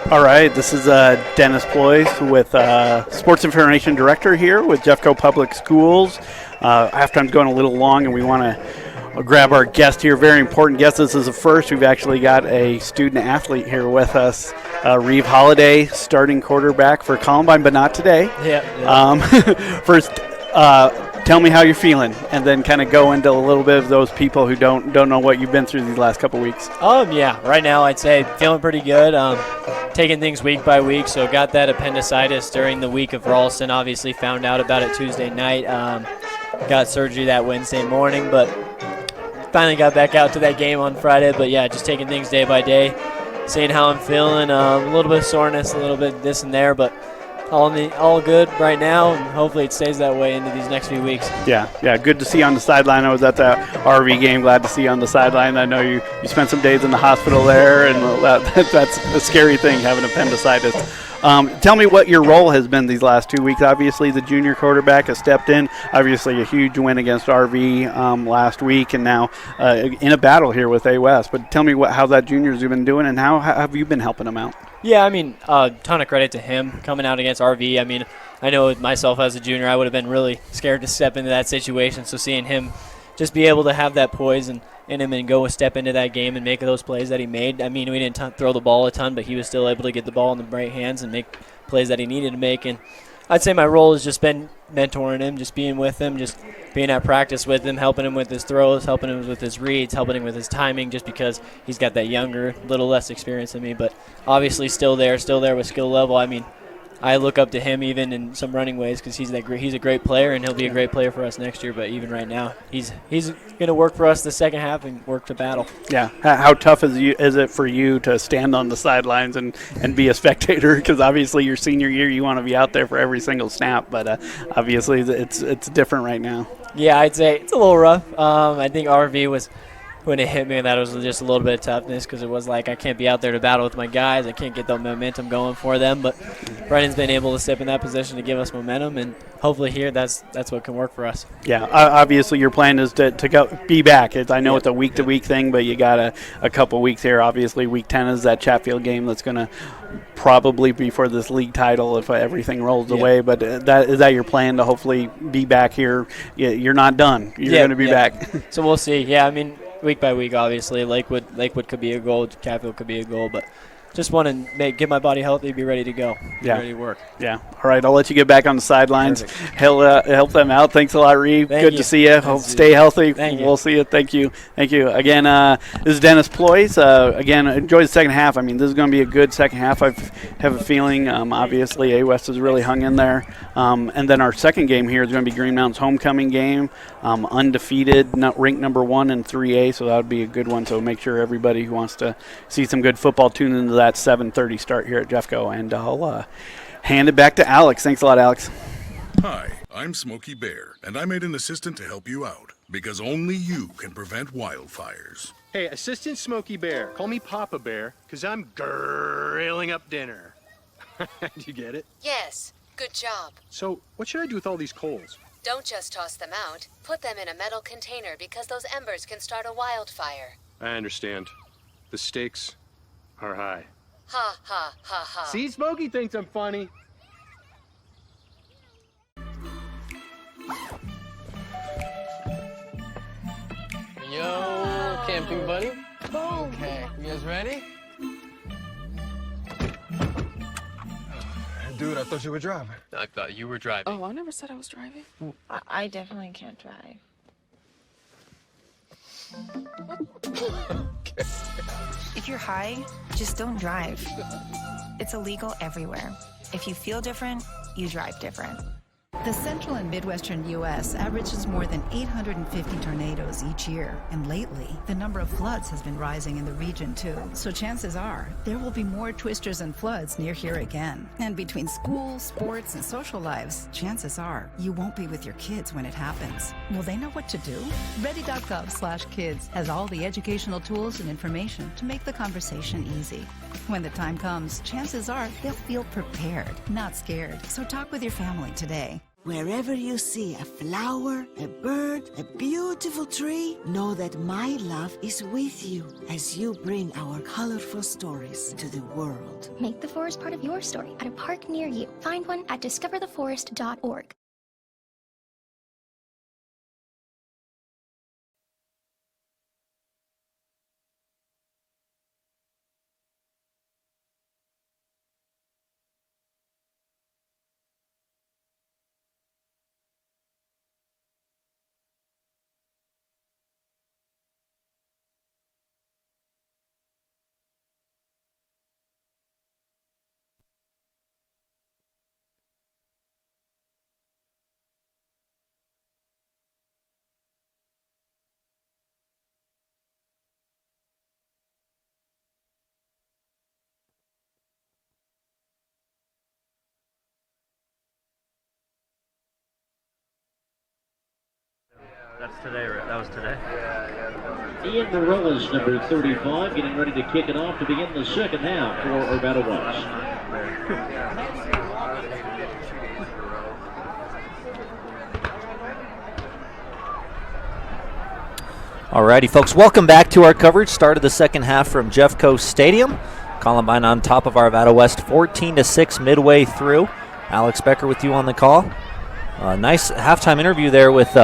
All right, this is Dennis Ployce with Sports Information Director here with Jeffco Public Schools. Halftime's going a little long, and we want to grab our guest here. Very important guest. This is the first. We've actually got a student athlete here with us, Reeve Holiday, starting quarterback for Columbine, but not today. Yeah. First, tell me how you're feeling, and then kind of go into a little bit of those people who don't know what you've been through these last couple weeks. Yeah. Right now, I'd say feeling pretty good. Taking things week by week. So got that appendicitis during the week of Ralston. Obviously, found out about it Tuesday night. Got surgery that Wednesday morning, but finally got back out to that game on Friday. But yeah, just taking things day by day, seeing how I'm feeling. A little bit of soreness, a little bit this and there, but all good right now, and hopefully it stays that way into these next few weeks. Yeah, good to see you on the sideline. I was at the RV game. Glad to see you on the sideline. I know you spent some days in the hospital there, and that's a scary thing, having appendicitis. Tell me what your role has been these last 2 weeks. Obviously, the junior quarterback has stepped in. Obviously, a huge win against RV last week, and now in a battle here with A West. But tell me how that juniors have been doing, and how have you been helping them out? Yeah, I mean, a ton of credit to him coming out against RV. I mean, I know myself as a junior, I would have been really scared to step into that situation. So seeing him just be able to have that poise in him and go a step into that game and make those plays that he made. I mean, we didn't throw the ball a ton, but he was still able to get the ball in the right hands and make plays that he needed to make. And I'd say my role has just been mentoring him, just being with him, just being at practice with him, helping him with his throws, helping him with his reads, helping him with his timing, just because he's got that younger, little less experience than me, but obviously still there with skill level. I mean, I look up to him even in some running ways because he's a great player, and he'll be a great player for us next year. But even right now, he's going to work for us the second half and work to battle. Yeah. How tough is it for you to stand on the sidelines and be a spectator? Because obviously your senior year, you want to be out there for every single snap, but obviously it's different right now. Yeah, I'd say it's a little rough. I think RV was – when it hit me, that was just a little bit of toughness because it was like I can't be out there to battle with my guys. I can't get the momentum going for them. But Brennan's been able to step in that position to give us momentum, and hopefully here that's what can work for us. Yeah, obviously your plan is to go be back. I know it's a week-to-week thing, but you got a couple weeks here. Obviously, Week 10 is that Chatfield game that's going to probably be for this league title if everything rolls away. But is that your plan to hopefully be back here? You're not done. You're going to be back. So we'll see. Yeah, I mean, week by week, obviously. Lakewood could be a goal. Chatfield could be a goal. But just want to get my body healthy, be ready to go, be ready to work. Yeah. All right, I'll let you get back on the sidelines. Help them out. Thanks a lot, Reeve. Good to see you. Hope stay healthy. We'll see you. Thank you. Again, this is Dennis Ployce. Again, enjoy the second half. I mean, this is going to be a good second half. I have a feeling, obviously, A West has really hung in there. And then our second game here is going to be Green Mountain's homecoming game. Undefeated, ranked number 1 in 3A, so that would be a good one. So make sure everybody who wants to see some good football tune into that 7:30 start here at Jeffco. And I'll hand it back to Alex. Thanks a lot, Alex. Hi, I'm Smokey Bear, and I made an assistant to help you out because only you can prevent wildfires. Hey, Assistant Smokey Bear. Call me Papa Bear, because I'm grilling up dinner. Do you get it? Yes. Good job. So, what should I do with all these coals? Don't just toss them out. Put them in a metal container because those embers can start a wildfire. I understand. The stakes are high. Ha, ha, ha, ha. See, Smokey thinks I'm funny. Yo, camping buddy. Okay, you guys ready? Dude, I thought you were driving. I thought you were driving. Oh, I never said I was driving. I definitely can't drive. If you're high, just don't drive. It's illegal everywhere. If you feel different, you drive different. The central and midwestern U.S. averages more than 850 tornadoes each year. And lately, the number of floods has been rising in the region, too. So chances are, there will be more twisters and floods near here again. And between school, sports, and social lives, chances are, you won't be with your kids when it happens. Will they know what to do? Ready.gov/kids has all the educational tools and information to make the conversation easy. When the time comes, chances are they'll feel prepared, not scared. So talk with your family today. Wherever you see a flower, a bird, a beautiful tree, know that my love is with you as you bring our colorful stories to the world. Make the forest part of your story at a park near you. Find one at discovertheforest.org. That's today, right? That was today. Ian Morellis, number 35, getting ready to kick it off to begin the second half for Arvada West. Alrighty, folks, welcome back to our coverage. Start of the second half from Jeffco Stadium. Columbine on top of Arvada West, 14-6 midway through. Alex Becker with you on the call. Nice halftime interview there with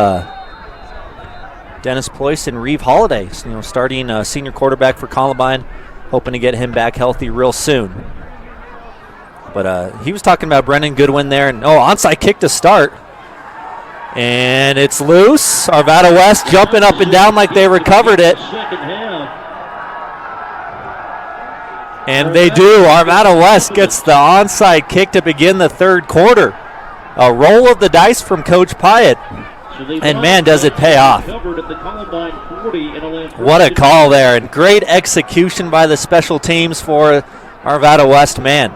Dennis Ployce and Reeve Holiday, starting senior quarterback for Columbine, hoping to get him back healthy real soon. But he was talking about Brennan Goodwin there, and onside kick to start. And it's loose. Arvada West jumping up and down like they recovered it. And they do. Arvada West gets the onside kick to begin the third quarter. A roll of the dice from Coach Pyatt. And man, does it pay off. What a call there, and great execution by the special teams for Arvada West, man.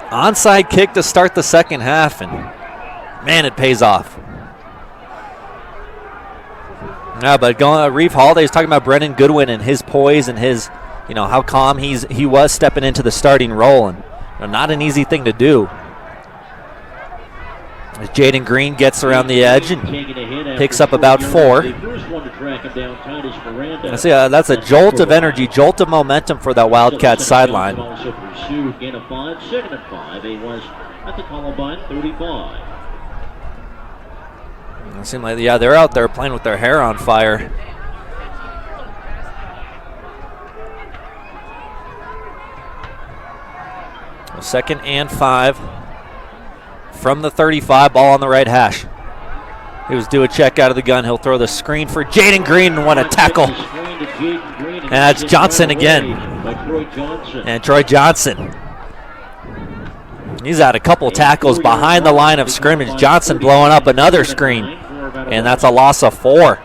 Onside kick to start the second half, and man, it pays off. Yeah, but Reeve Holiday is talking about Brennan Goodwin and his poise and his, how calm he was stepping into the starting role, and not an easy thing to do. As Jaden Green gets around the edge and picks up about 4. I see that's a jolt of energy, jolt of momentum for that Wildcats sideline. Gain of 5, second and 5. A West at the Columbine 35. It seemed like, they're out there playing with their hair on fire. Well, second and 5. From the 35, ball on the right hash. He was due a check out of the gun. He'll throw the screen for Jaden Green and what a tackle. And that's Johnson again. And Troy Johnson. He's had a couple tackles behind the line of scrimmage. Johnson blowing up another screen. And that's a loss of 4.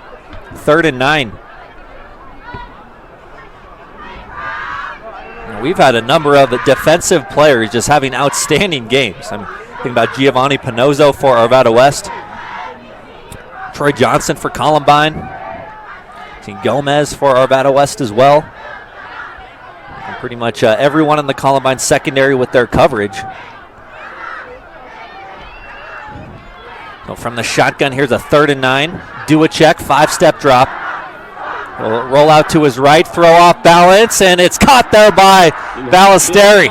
3rd and 9. Now, we've had a number of defensive players just having outstanding games. Think about Giovanni Pinozzo for Arvada West. Troy Johnson for Columbine. See Gomez for Arvada West as well. And pretty much everyone in the Columbine secondary with their coverage. So from the shotgun, here's a 3rd and 9. Do a check, 5-step drop. Will roll out to his right, throw off balance, and it's caught there by Ballesteri.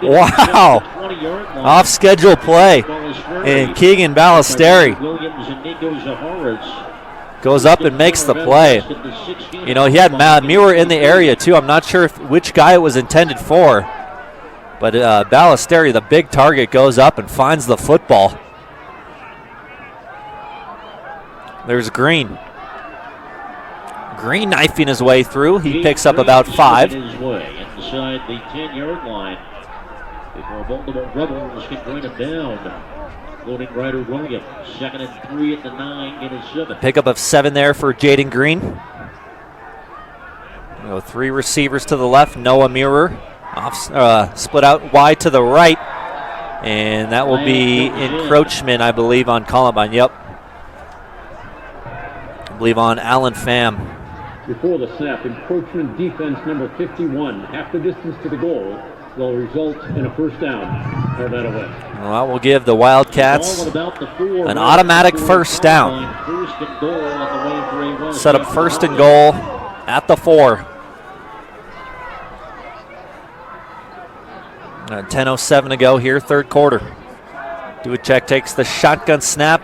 Wow. Off schedule play. And Keegan Ballesteri goes up and makes the play. You know, he had Muir in the area too. I'm not sure which guy it was intended for. But Ballesteri, the big target, goes up and finds the football. There's Green. Green knifing his way through. He picks up about 5. Inside the 10-yard line before Baltimore Rebels can bring him down. Loading Ryder Williams. 2nd and 3 at the 9. Get his 7. Pickup of 7 there for Jaden Green. 3 receivers to the left. Noah Muir split out wide to the right. And that will be encroachment, I believe, on Columbine. Yep. I believe on Alan Pham. Before the snap, encroachment defense number 51, half the distance to the goal, will result in a first down. Arvada West. Well, that will give the Wildcats an automatic first down. Set up 1st and goal at the 4. 10:07 to go here, 3rd quarter. Duacek takes the shotgun snap.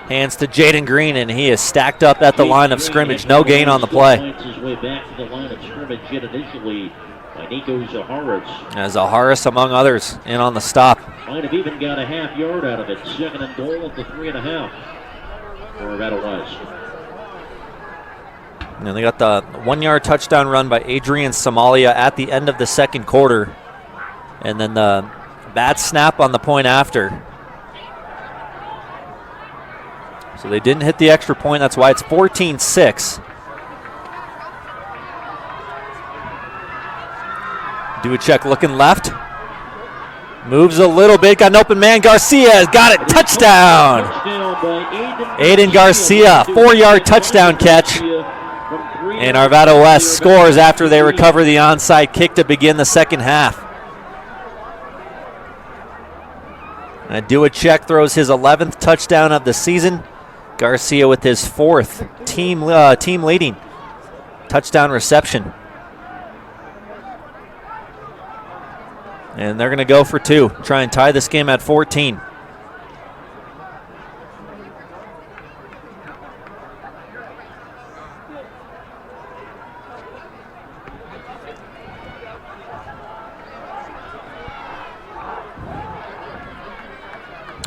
Hands to Jaden Green, and he is stacked up at the line of scrimmage. No gain on the play. His way back to the line of scrimmage yet initially by Nico Zaharis. As Zaharis, among others, in on the stop. Might have even got a half yard out of it. 2nd and goal at the 3.5 for Arvada West. And they got the 1-yard touchdown run by Adrian Somalia at the end of the 2nd quarter. And then the bad snap on the point after. So they didn't hit the extra point. That's why it's 14-6. Duacek looking left. Moves a little bit. Got an open man. Garcia has got it. Touchdown. Aiden Garcia, 4-yard touchdown catch. And Arvada West scores after they recover the onside kick to begin the 2nd half. And Duacek throws his 11th touchdown of the season. Garcia with his 4th team leading touchdown reception. And they're going to go for 2. Try and tie this game at 14.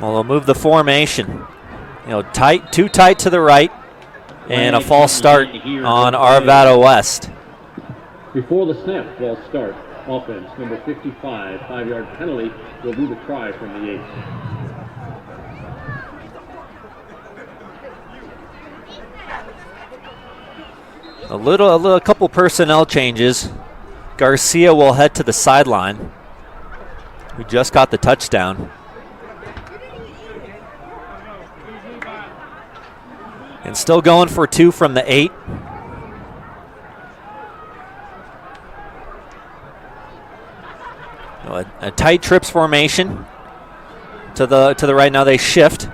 Well, they'll move the formation. Tight, too tight to the right, and a false start on Arvada West. Before the snap, false start. Offense, number 55, 5-yard penalty, will do the try from the 8. A couple personnel changes. Garcia will head to the sideline. We just got the touchdown. And still going for 2 from the 8. A tight trips formation. To the right now they shift.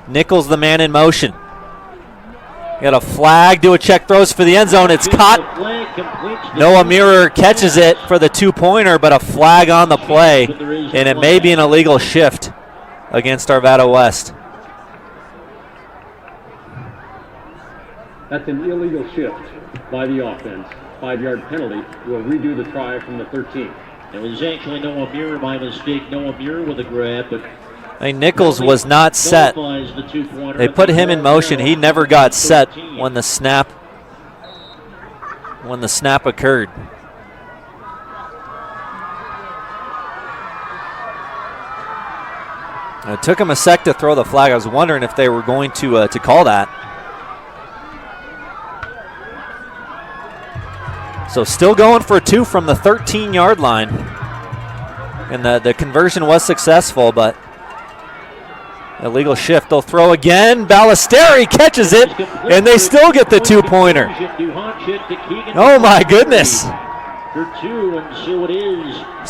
Nichols the man in motion. Got a flag. Duacek throws for the end zone. It's caught. Noah Muir catches it for the 2-pointer, but a flag on the play. And it may be an illegal shift against Arvada West. That's an illegal shift by the offense. 5-yard penalty will redo the try from the 13. It was actually Noah Muir by mistake. Noah Muir with a grab, but Nichols was not set. They put him in motion. He never got set when the snap occurred. It took him a sec to throw the flag. I was wondering if they were going to call that. So still going for 2 from the 13-yard line. And the conversion was successful, but Illegal shift. They'll throw again. Ballesteri catches it, and they still get the two-pointer. Oh, my goodness.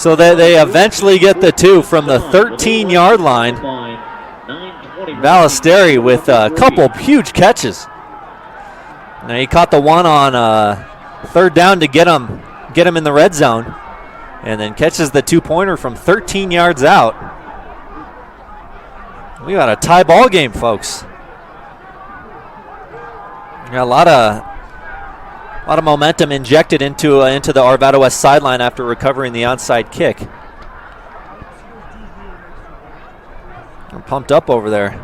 So they eventually get the two from the 13-yard line. Ballesteri with a couple huge catches. Now he caught the one on third down to get him in the red zone, and then catches the two-pointer from 13 yards out. We got a tie ball game, folks. Got a lot of momentum injected into the Arvada West sideline after recovering the onside kick. I'm pumped up over there.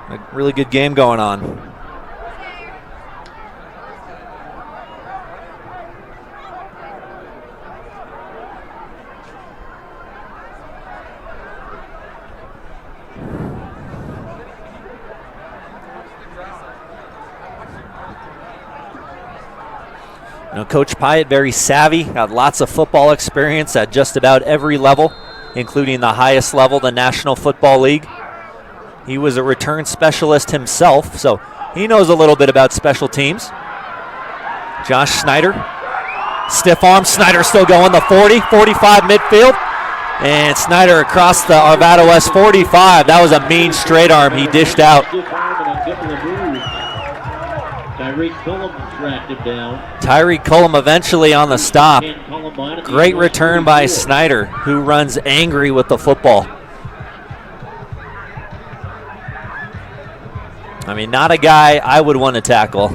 A really good game going on. Coach Pyatt, very savvy, got lots of football experience at just about every level, including the highest level, the National Football League. He was a return specialist himself, so he knows a little bit about special teams. Josh Snyder, stiff arm. Snyder still going the 40, 45 midfield. And Snyder across the Arvada West 45. That was a mean straight arm he dished out. Tyreek Cullum eventually on the stop. Great return by Snyder, who runs angry with the football. I mean, not a guy I would want to tackle.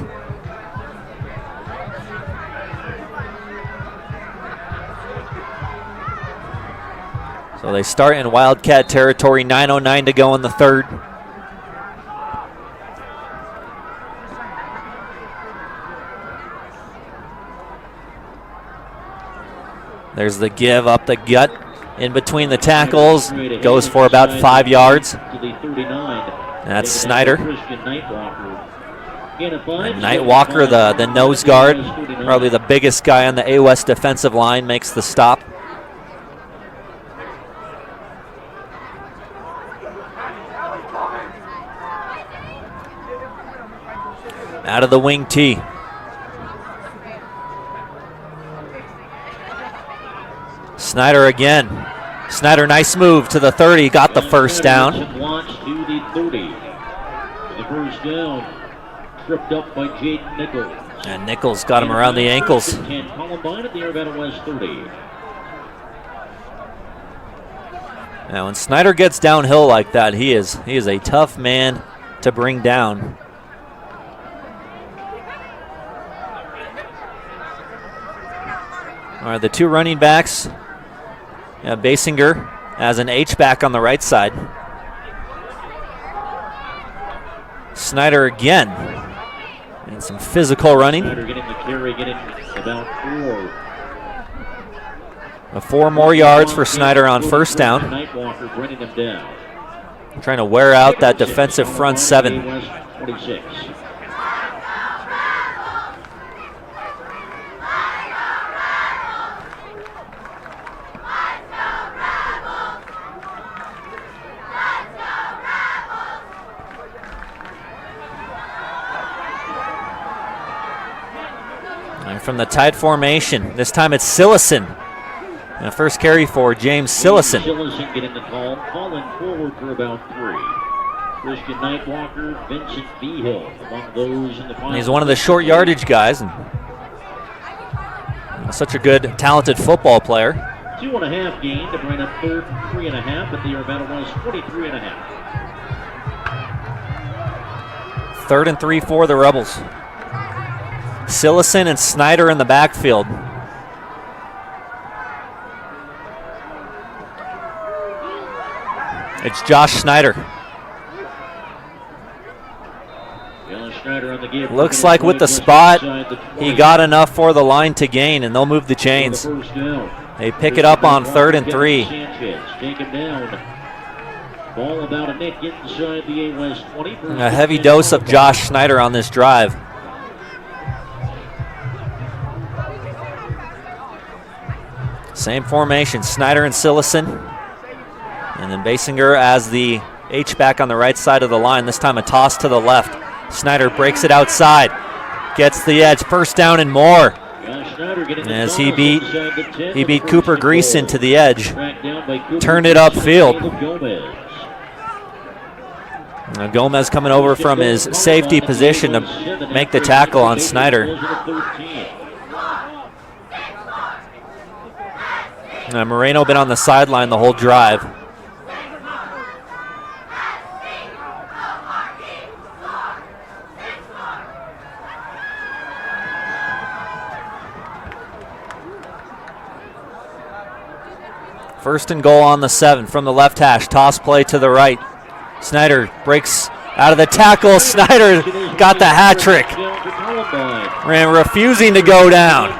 So they start in Wildcat territory, 9:09 to go in the third. There's the give up the gut in between the tackles. Goes for about 5 yards. That's Snyder. And Nightwalker, the nose guard, probably the biggest guy on the A-West defensive line, makes the stop. Out of the wing tee. Snyder again. Snyder, nice move to the 30, got the first down. Tripped up by Jaden Nichols. And Nichols got him around the ankles. Columbine at the Arvada West 30. Now, when Snyder gets downhill like that, he is a tough man to bring down. All right, the two running backs. Basinger as an H-back on the right side. Snyder again. And some physical running. Snyder getting the carry, getting about 4. 4 more yards for Snyder on first down. Nightwalker bringing him down. Trying to wear out that defensive front seven. 46. From the tight formation, this time it's Sillison. And first carry for James Sillison. Sillison getting the call, falling forward for about 3. Christian Nightwalker, Vincent Behill among those in the final. He's one of the short yardage guys, and such a good, talented football player. 2.5 gain to bring up third and 3.5 at the Arvada West 43.5. 3rd and 3 for the Rebels. Sillison and Snyder in the backfield. It's Josh Snyder. Looks like with the spot, he got enough for the line to gain, and they'll move the chains. They pick it up on 3rd and 3. Ball about a nick inside the A-West 20. A heavy dose of Josh Snyder on this drive. Same formation, Snyder and Sillison. And then Basinger as the H-back on the right side of the line. This time a toss to the left. Snyder breaks it outside. Gets the edge. First down and more. As he beat Cooper Greason to the edge. Turned it upfield. Now Gomez coming over from his safety position to make the tackle on Snyder. Moreno been on the sideline the whole drive. First and goal on the 7 from the left hash. Toss play to the right. Snyder breaks out of the tackle. Snyder got the hat trick. Refusing to go down.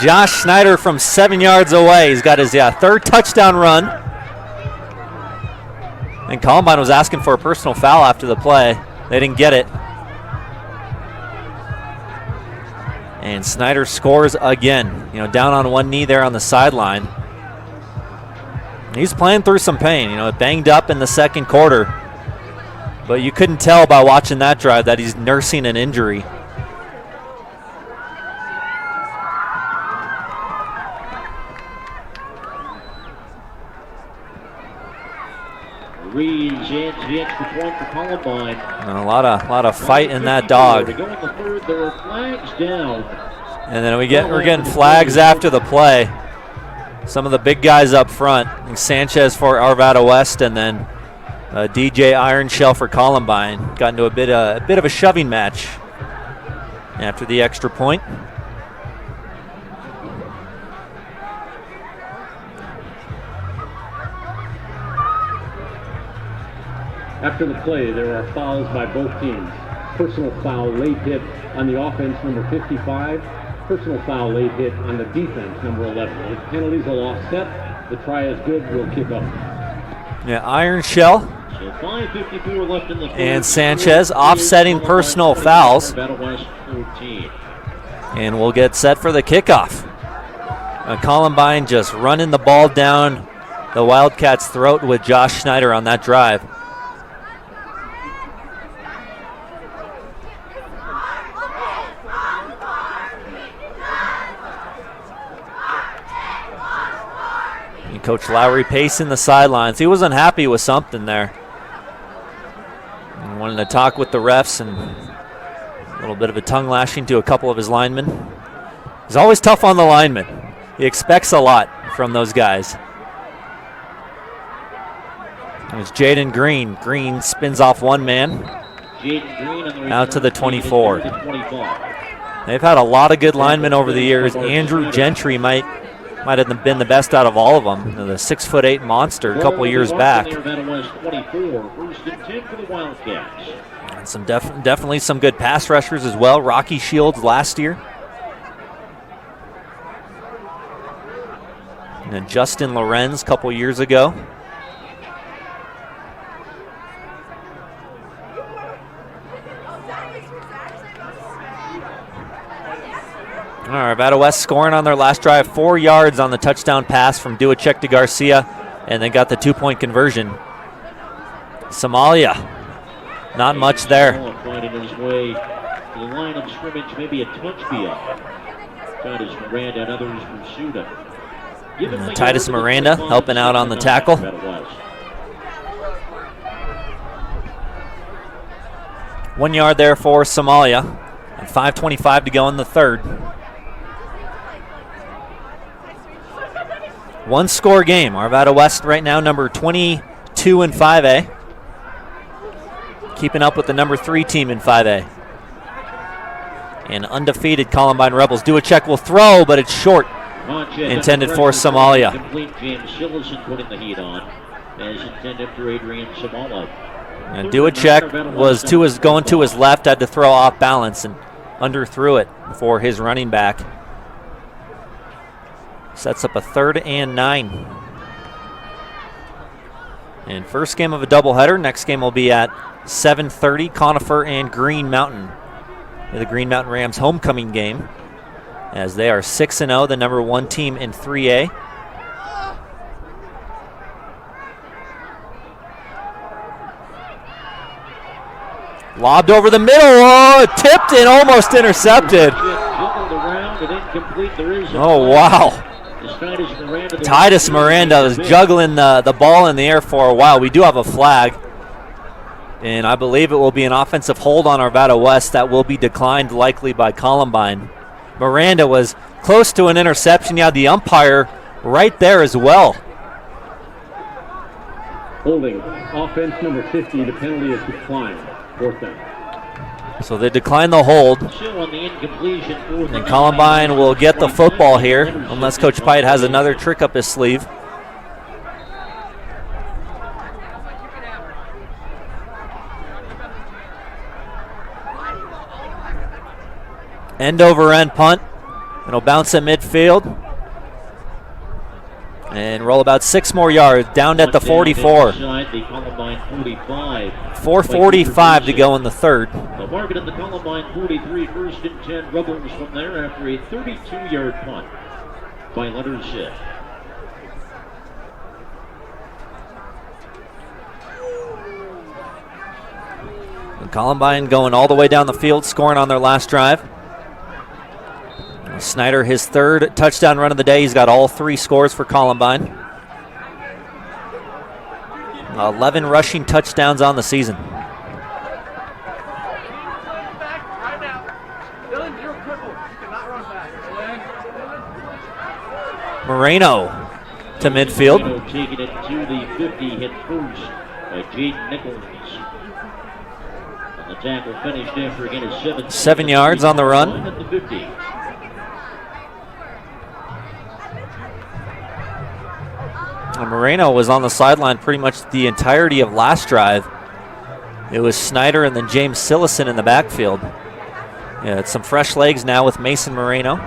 Josh Snyder from 7 yards away. He's got his third touchdown run. And Columbine was asking for a personal foul after the play. They didn't get it. And Snyder scores again. Down on one knee there on the sideline. He's playing through some pain. Banged up in the second quarter. But you couldn't tell by watching that drive that he's nursing an injury. Reeves adds the extra point for Columbine. And a lot of fight in that dog. To go in the third, there are flags down. And then we're getting flags after the play. Some of the big guys up front. Sanchez for Arvada West, and then DJ Iron Shell for Columbine. Got into a bit of a shoving match after the extra point. After the play, there are fouls by both teams. Personal foul, late hit on the offense, number 55. Personal foul, late hit on the defense, number 11. If penalties will offset, the try is good, will kick off. Yeah, Iron Shell So 5:54 left in the third. and Sanchez offsetting personal fouls. And we'll get set for the kickoff. Columbine just running the ball down the Wildcats' throat with Josh Snyder on that drive. Coach Lowry pacing the sidelines. He was unhappy with something there. He wanted to talk with the refs, and a little bit of a tongue lashing to a couple of his linemen. He's always tough on the linemen. He expects a lot from those guys. There's Jaden Green. Green spins off one man out to the 24. They've had a lot of good linemen over the years. Andrew Gentry might have been the best out of all of them. The 6'8" monster a couple years back. And some definitely some good pass rushers as well. Rocky Shields last year. And then Justin Lorenz a couple years ago. All right, Arvada West scoring on their last drive, 4 yards on the touchdown pass from Duacek to Garcia, and they got the 2-point conversion. Somalia, not much there. Finding his way to the line of scrimmage, maybe a touch beyond. Titus Miranda and others pursued him. Titus Miranda helping out on the tackle. 1 yard there for Somalia, and 5:25 to go in the third. One score game. Arvada West right now number 22 in 5A. Keeping up with the number 3 team in 5A. And undefeated Columbine Rebels. Duacek will throw, but it's short. Intended for Somalia. James Shillison putting the heat on as intended for Adrian Somalia. And Duacek was going to his left, had to throw off balance and underthrew it for his running back. Sets up a 3rd and 9. And first game of a doubleheader. Next game will be at 7:30, Conifer and Green Mountain. The Green Mountain Rams homecoming game, as they are 6-0, the number 1 team in 3A. Lobbed over the middle. Oh, tipped and almost intercepted. Oh, wow. Titus Miranda was juggling the ball in the air for a while. We do have a flag. And I believe it will be an offensive hold on Arvada West that will be declined likely by Columbine. Miranda was close to an interception. You had the umpire right there as well. Holding. Offense number 50. The penalty is declined. Fourth down. So they decline the hold. And Columbine will get the football here, unless Coach Pyatt has another trick up his sleeve. End over end punt. It'll bounce at midfield. And roll about 6 more yards, down at the 44. 4:45 to go in the third. The market at the Columbine 43, first and 10 Rebels from there after a 32-yard punt by Leonard Schiff. And Columbine going all the way down the field, scoring on their last drive. Snyder, his third touchdown run of the day. He's got all 3 scores for Columbine. 11 rushing touchdowns on the season. Moreno to midfield. Taking it to the 50, hit first by Jaden Nichols. And the tackle finished after again is 7 yards on the run. At the 50. Moreno was on the sideline pretty much the entirety of last drive. It was Snyder and then James Sillison in the backfield. Yeah, it's some fresh legs now with Mason Moreno.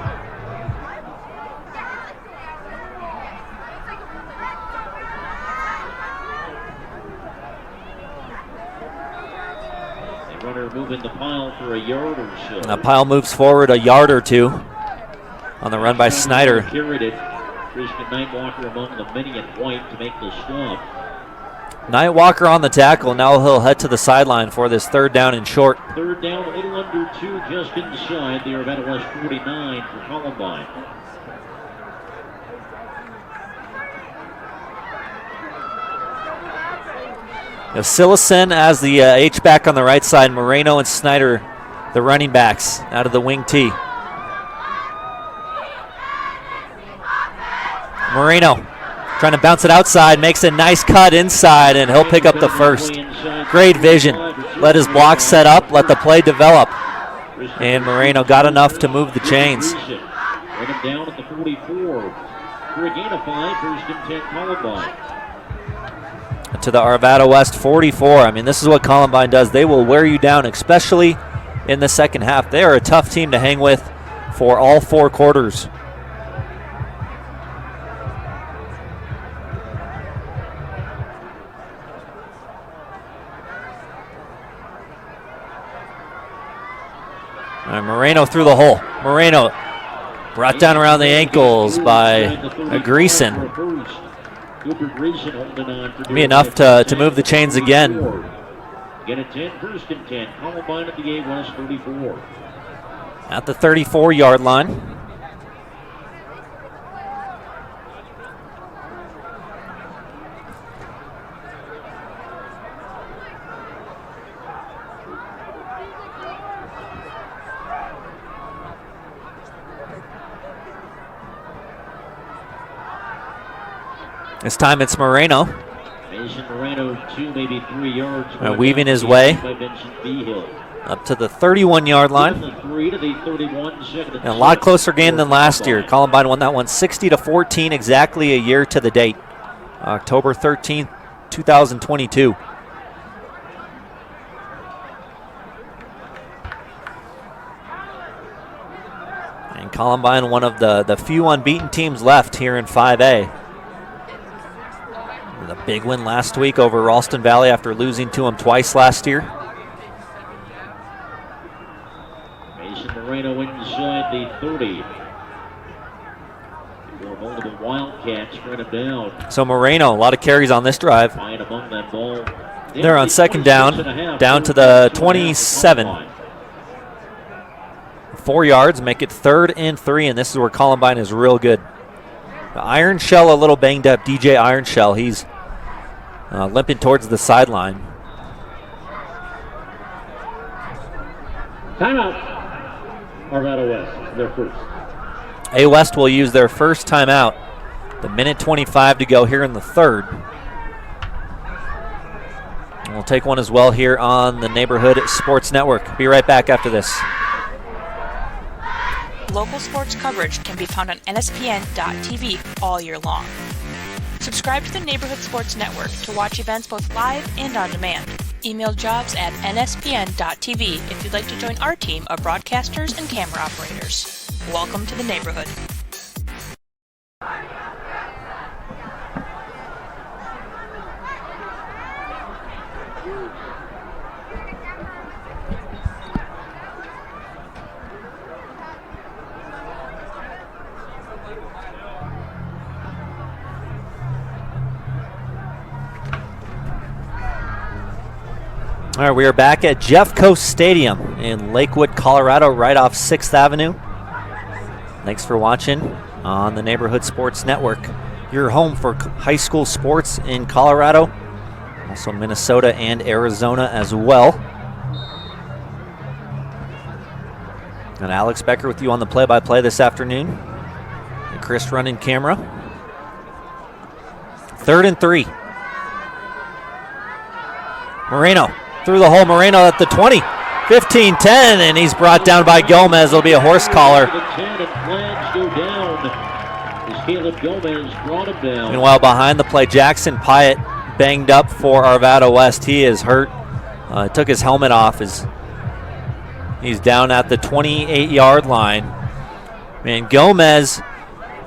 The runner moving the pile for a yard or so. And the pile moves forward a yard or 2 on the run by Snyder. Carried it. Christian Nightwalker among the many in white to make the stop. Nightwalker on the tackle. Now he'll head to the sideline for this third down and short. Third down, a little under 2, just inside the Arvada West 49 for Columbine. Sillison as the H-back on the right side. Moreno and Snyder, the running backs, out of the wing T. Moreno trying to bounce it outside, makes a nice cut inside, and he'll pick up the first. Great vision. Let his block set up, let the play develop. And Moreno got enough to move the chains. Bring him down at the 44. For a gain of 5, first and 10 Columbine. To the Arvada West 44. I mean, this is what Columbine does. They will wear you down, especially in the second half. They are a tough team to hang with for all 4 quarters. All right, Moreno through the hole. Moreno brought down around the ankles by Greason. Be enough to move the chains again. Get a 10, first and 10. Columbine at the A West 34. At the 34-yard line. This time it's Moreno. Mason Moreno, 2, maybe 3 yards. Weaving his way up up to the 31-yard line. And a lot closer game than last year. Columbine won that one 60-14, exactly a year to the date. October 13th, 2022. And Columbine, one of the few unbeaten teams left here in 5A. The big win last week over Ralston Valley after losing to them twice last year. Mason Moreno inside the 30. Before multiple Wildcats spread him down. So Moreno, a lot of carries on this drive. Fine among that ball. They're on second down to the 27. 4 yards, make it 3rd and 3, and this is where Columbine is real good. Iron Shell a little banged up. DJ Iron Shell, he's limping towards the sideline. Timeout. Arvada West, their first. A West will use their first timeout. The minute 25 to go here in the 3rd. And we'll take one as well here on the Neighborhood Sports Network. Be right back after this. Local sports coverage can be found on NSPN.TV all year long. Subscribe to the Neighborhood Sports Network to watch events both live and on demand. Email jobs@nspn.tv if you'd like to join our team of broadcasters and camera operators. Welcome to the neighborhood. All right, we are back at Jeffco Stadium in Lakewood, Colorado, right off 6th Avenue. Thanks for watching on the Neighborhood Sports Network. Your home for high school sports in Colorado, also Minnesota and Arizona as well. And Alex Becker with you on the play-by-play this afternoon. And Chris running camera. 3rd and 3. Moreno. Through the hole, Moreno at the 20, 15-10, and he's brought down by Gomez. It'll be a horse collar. Meanwhile, behind the play, Jackson Pyatt banged up for Arvada West. He is hurt. Took his helmet off. He's down at the 28-yard line. Man, Gomez,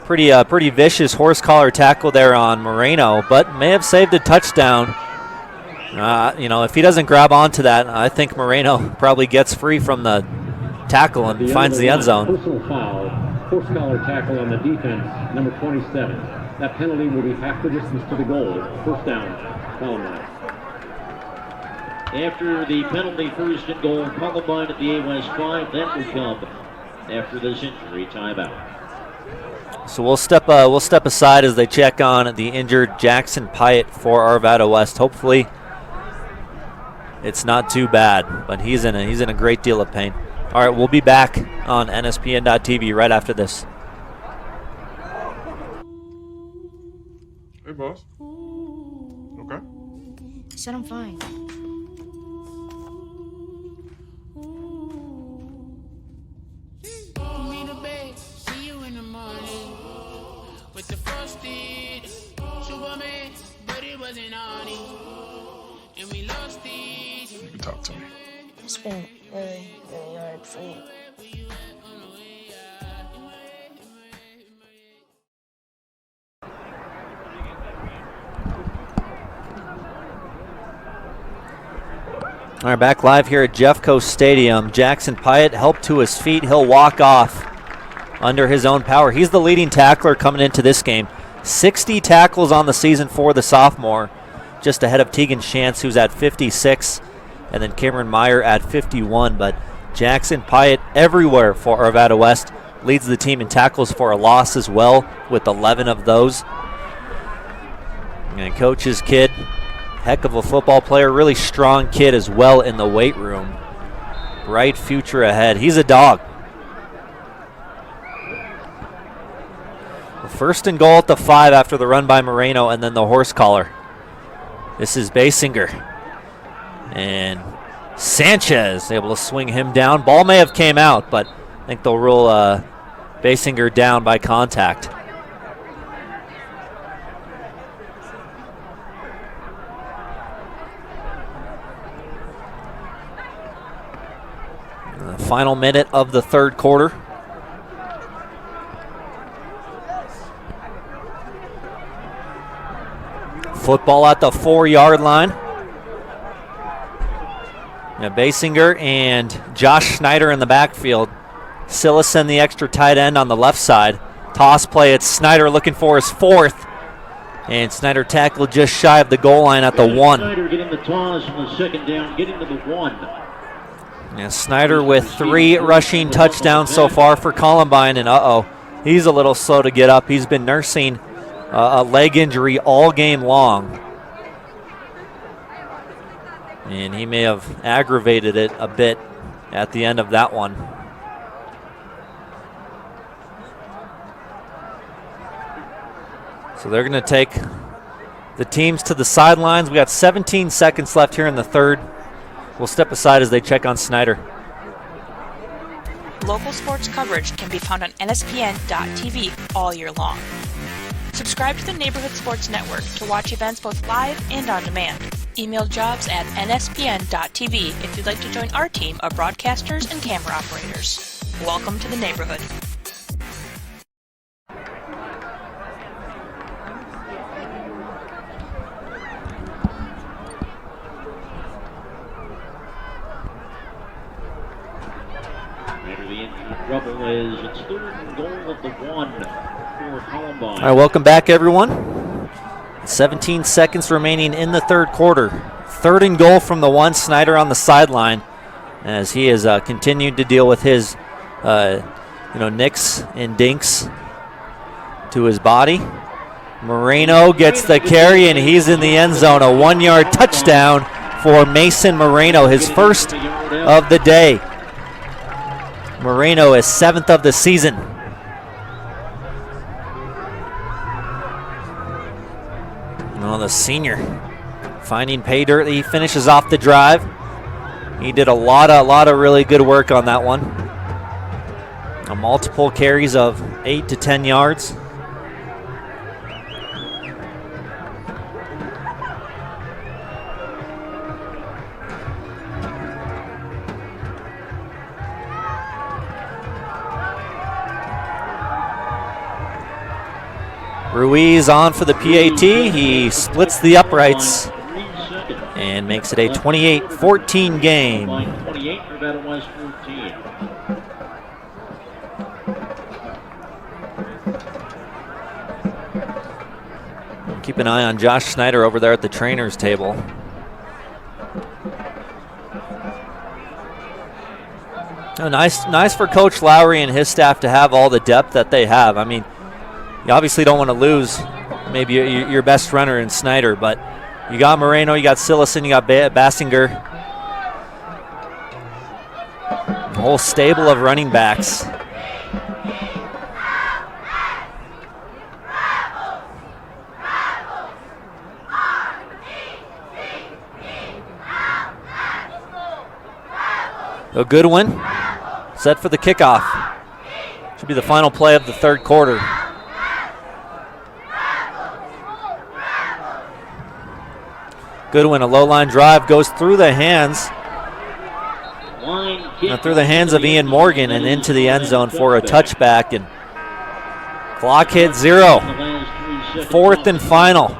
pretty vicious horse collar tackle there on Moreno, but may have saved a touchdown. If he doesn't grab onto that, I think Moreno probably gets free from the tackle and finds the end zone. Personal foul, horse collar tackle on the defense, number 27. That penalty will be half the distance to the goal. First down, Columbine. After the penalty, 1st and goal, Columbine at the A West 5. That will come after this injury timeout. So we'll step aside as they check on the injured Jackson Pyatt for Arvada West. Hopefully it's not too bad, but he's in a great deal of pain. All right, we'll be back on NSPN.TV right after this. Hey, boss. Okay? I said I'm fine. With the frosted Superman, but it wasn't on it. And we lost it. You can talk to me. It's been really, really hard for me. All right, back live here at Jeffco Stadium. Jackson Pyatt helped to his feet. He'll walk off under his own power. He's the leading tackler coming into this game. 60 tackles on the season for the sophomore, just ahead of Tegan Shantz, who's at 56, and then Cameron Meyer at 51. But Jackson Pyatt everywhere for Arvada West. Leads the team in tackles for a loss as well, with 11 of those. And coach's kid, heck of a football player, really strong kid as well in the weight room. Bright future ahead. He's a dog. 1st and goal at the 5 after the run by Moreno and then the horse collar. This is Basinger. And Sanchez able to swing him down. Ball may have came out, but I think they'll rule Basinger down by contact. The final minute of the 3rd quarter. Football at the 4-yard line. Now Basinger and Josh Schneider in the backfield. Sillison, the extra tight end, on the left side. Toss play, it's Snyder looking for his 4th. And Snyder tackled just shy of the goal line at the 1. Snyder getting the toss on the second down, getting to the 1. Yeah, Snyder with 3 rushing touchdowns so far for Columbine, and he's a little slow to get up. He's been nursing a leg injury all game long. And he may have aggravated it a bit at the end of that one. So they're going to take the teams to the sidelines. We got 17 seconds left here in the third. We'll step aside as they check on Snyder. Local sports coverage can be found on NSPN.TV all year long. Subscribe to the Neighborhood Sports Network to watch events both live and on demand. Email jobs@nspn.tv if you'd like to join our team of broadcasters and camera operators. Welcome to the neighborhood. Trouble is it's 3rd and goal at the 1 for Columbine. All right, welcome back, everyone. 17 seconds remaining in the third quarter. 3rd and goal from the 1. Snyder on the sideline as he has continued to deal with his, nicks and dinks to his body. Moreno gets the carry, and he's in the end zone. A 1-yard touchdown for Mason Moreno, his first of the day. Moreno is 7th of the season. The senior finding pay dirt. He finishes off the drive. He did a lot of really good work on that one. Multiple carries of 8 to 10 yards. Ruiz on for the PAT. He splits the uprights and makes it a 28-14 game. 28, Arvada West 14. Keep an eye on Josh Snyder over there at the trainer's table. Oh, nice for Coach Lowry and his staff to have all the depth that they have. I mean, you obviously don't want to lose maybe your best runner in Snyder, but you got Moreno, you got Sillison, you got Bassinger. A whole stable of running backs. A good one. Set for the kickoff. Should be the final play of the third quarter. Goodwin, a low line drive, goes through the hands of Ian Morgan and into the end zone for a touchback. And clock hit 0. 4th and final.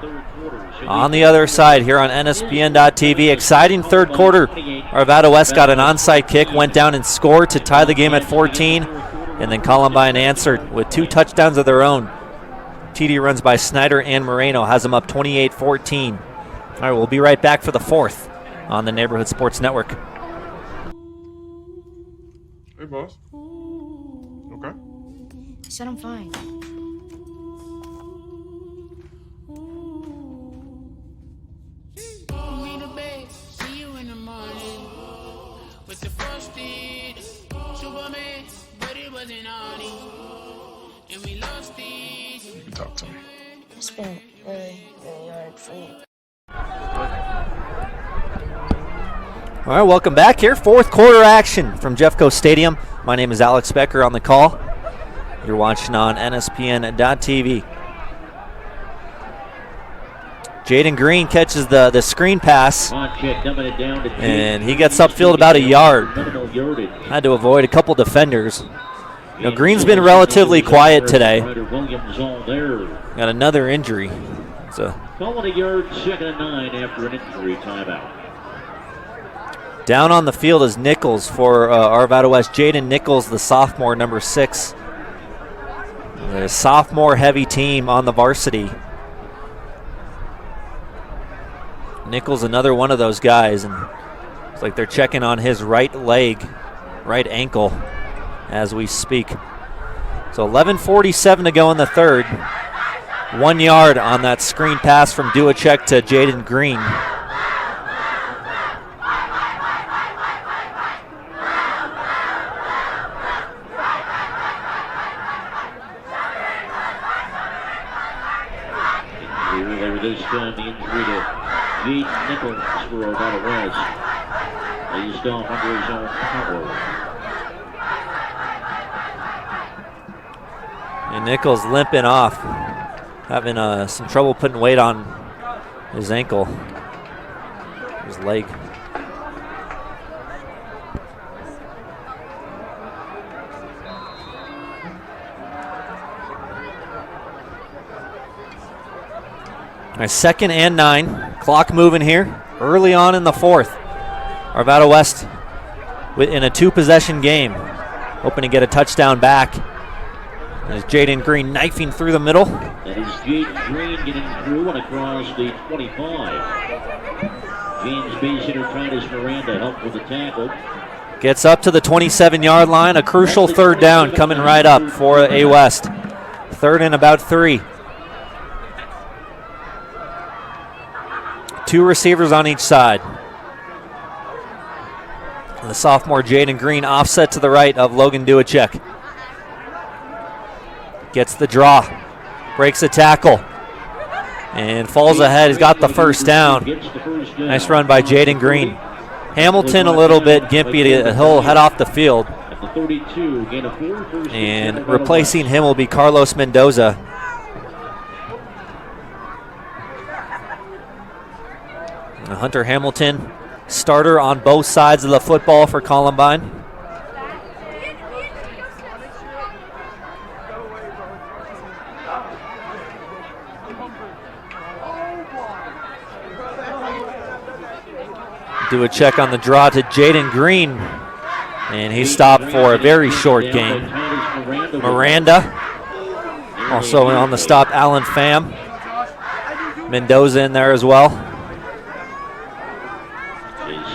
On the other side here on NSPN.TV. Exciting third quarter. Arvada West got an onside kick, went down and scored to tie the game at 14. And then Columbine answered with 2 touchdowns of their own. TD runs by Snyder and Moreno has them up 28-14. All right, we'll be right back for the 4th on the Neighborhood Sports Network. Hey, boss. Okay? I said I'm fine. Me the bed, see you in the morning. With the frosted Superman, but it wasn't on it. And we lost it. You can talk to me. It's been really, really hard for you. All right, welcome back here. 4th quarter action from Jeffco Stadium. My name is Alex Becker on the call. You're watching on NSPN.TV. Jaden Green catches the screen pass, and he gets upfield about a yard. Had to avoid a couple defenders. Green's been relatively quiet today. Got another injury. Calling a yard, 2nd and 9 after an injury timeout. Down on the field is Nichols for Arvada West. Jaden Nichols, the sophomore, number 6. A sophomore-heavy team on the varsity. Nichols, another one of those guys, and it's like they're checking on his right leg, right ankle, as we speak. So 11:47 to go in the third. 1 yard on that screen pass from Duacek to Jaden Green. This time the injury to Jaden Nichols for Arvada West. He's off under his own power. And Nichols limping off, having some trouble putting weight on his ankle, his leg. All right, 2nd and 9. Clock moving here early on in the fourth. Arvada West in a 2-possession game, hoping to get a touchdown back. As Jaden Green knifing through the middle. That is Jaden Green getting through and across the 25. James base hitter Titus Miranda helped with the tackle. Gets up to the 27-yard line. A crucial 3rd down coming right up for A West. 3rd and about 3. 2 receivers on each side. And the sophomore Jaden Green offset to the right of Logan Duacek. Gets the draw, breaks a tackle, and falls ahead. He's got the 1st down. Nice run by Jaden Green. Hamilton a little bit gimpy. He'll head off the field. And replacing him will be Carlos Mendoza. And Hunter Hamilton, starter on both sides of the football for Columbine. Do a check on the draw to Jaden Green, and he stopped for a very short gain. Miranda, also on the stop, Alan Pham. Mendoza in there as well.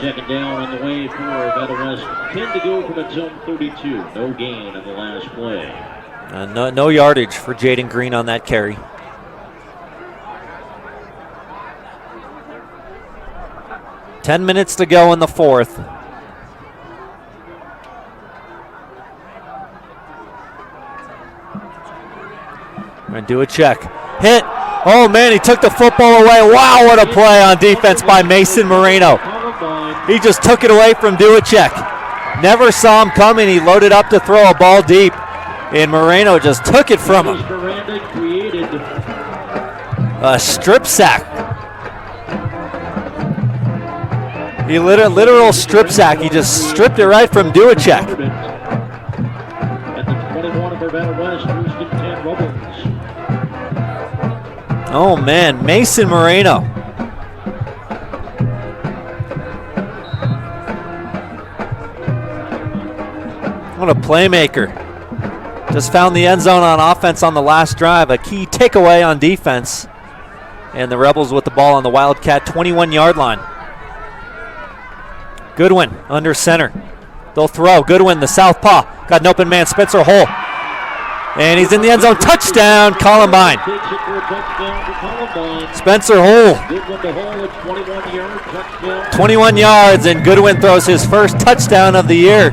2nd down on the way for Arvada West. 10 to go from its own 32. No gain on the last play. No yardage for Jaden Green on that carry. Ten minutes to go in the fourth. We're going to do a check. Hit. Oh, man, he took the football away. Wow, what a play on defense by Mason Moreno. He just took it away from Duacek. Never saw him coming. He loaded up to throw a ball deep, and Moreno just took it from him. A strip sack. He literal strip sack. He just stripped it right from Duacek. At the 21 of Arvada West, 1st and 10 Rebels. Oh man, Mason Moreno. What a playmaker. Just found the end zone on offense on the last drive. A key takeaway on defense. And the Rebels with the ball on the Wildcat 21-yard line. Goodwin under center. They'll throw. Goodwin, the southpaw. Got an open man, Spencer Hull. And he's in the end zone. Touchdown, Columbine. Spencer Hull. 21 yards, and Goodwin throws his first touchdown of the year.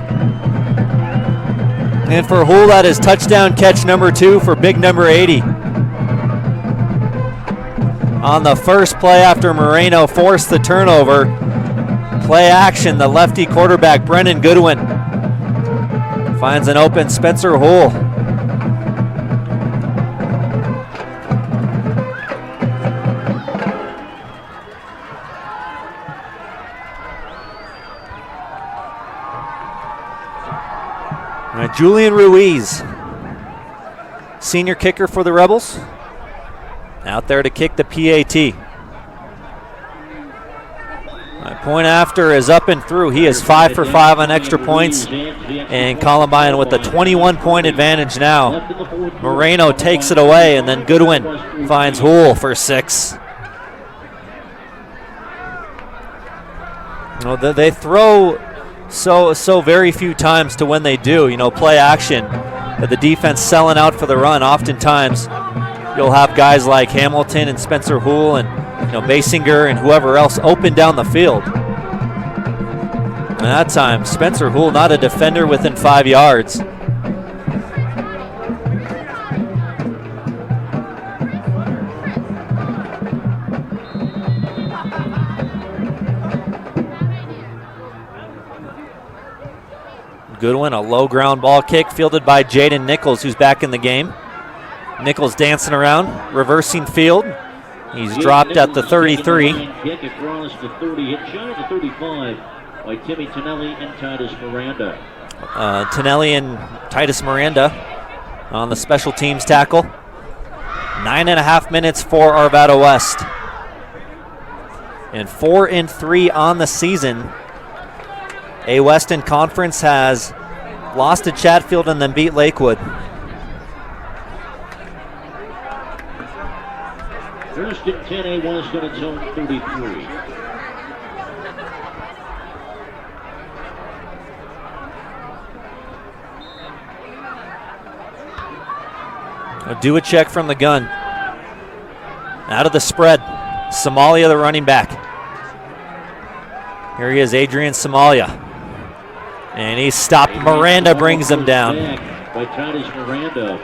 And for Hull, that is touchdown catch number 2 for big number 80. On the first play after Moreno forced the turnover, play action, the lefty quarterback, Brennan Goodwin, finds an open Spencer Hull. All right, Julian Ruiz, senior kicker for the Rebels, out there to kick the PAT. Point after is up and through. He is 5 for 5 on extra points, and Columbine with a 21-point advantage now. Moreno takes it away, and then Goodwin finds Hull for 6. They throw so very few times to when they do, play action, that the defense selling out for the run. Oftentimes, you'll have guys like Hamilton and Spencer Houle and Basinger and whoever else open down the field. And that time, Spencer Houle not a defender within 5 yards. Goodwin, a low ground ball kick fielded by Jaden Nichols, who's back in the game. Nichols dancing around, reversing field. He's dropped at the 33. Kick across the 30, hit shy of the 35 by Timmy Tonelli and Titus Miranda. Tonelli and Titus Miranda on the special teams tackle. 9.5 minutes for Arvada West. And 4-3 on the season. A Weston Conference has lost to Chatfield and then beat Lakewood. First and 10, A West on its own 33. Do a check from the gun. Out of the spread, Somalia, the running back. Here he is, Adrian Somalia. And he's stopped. Miranda brings him down. By Titus Miranda.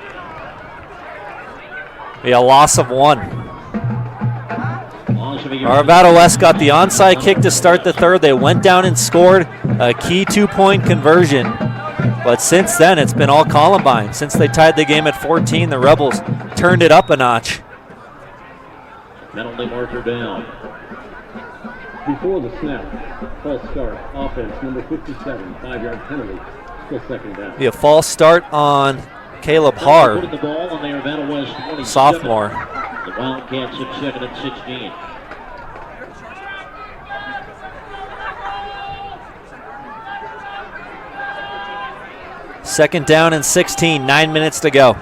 A loss of 1. Arvada West got the onside kick to start the third. They went down and scored a key 2-point conversion. But since then, it's been all Columbine. Since they tied the game at 14, the Rebels turned it up a notch. Penalty marker down. Before the snap, false start, offense number 57, 5-yard penalty, still second down. Be a false start on Caleb Haar, The ball on the Arvada West 27. sophomore. The Wildcats at 2nd and 16. Second down and 16, 9 minutes to go.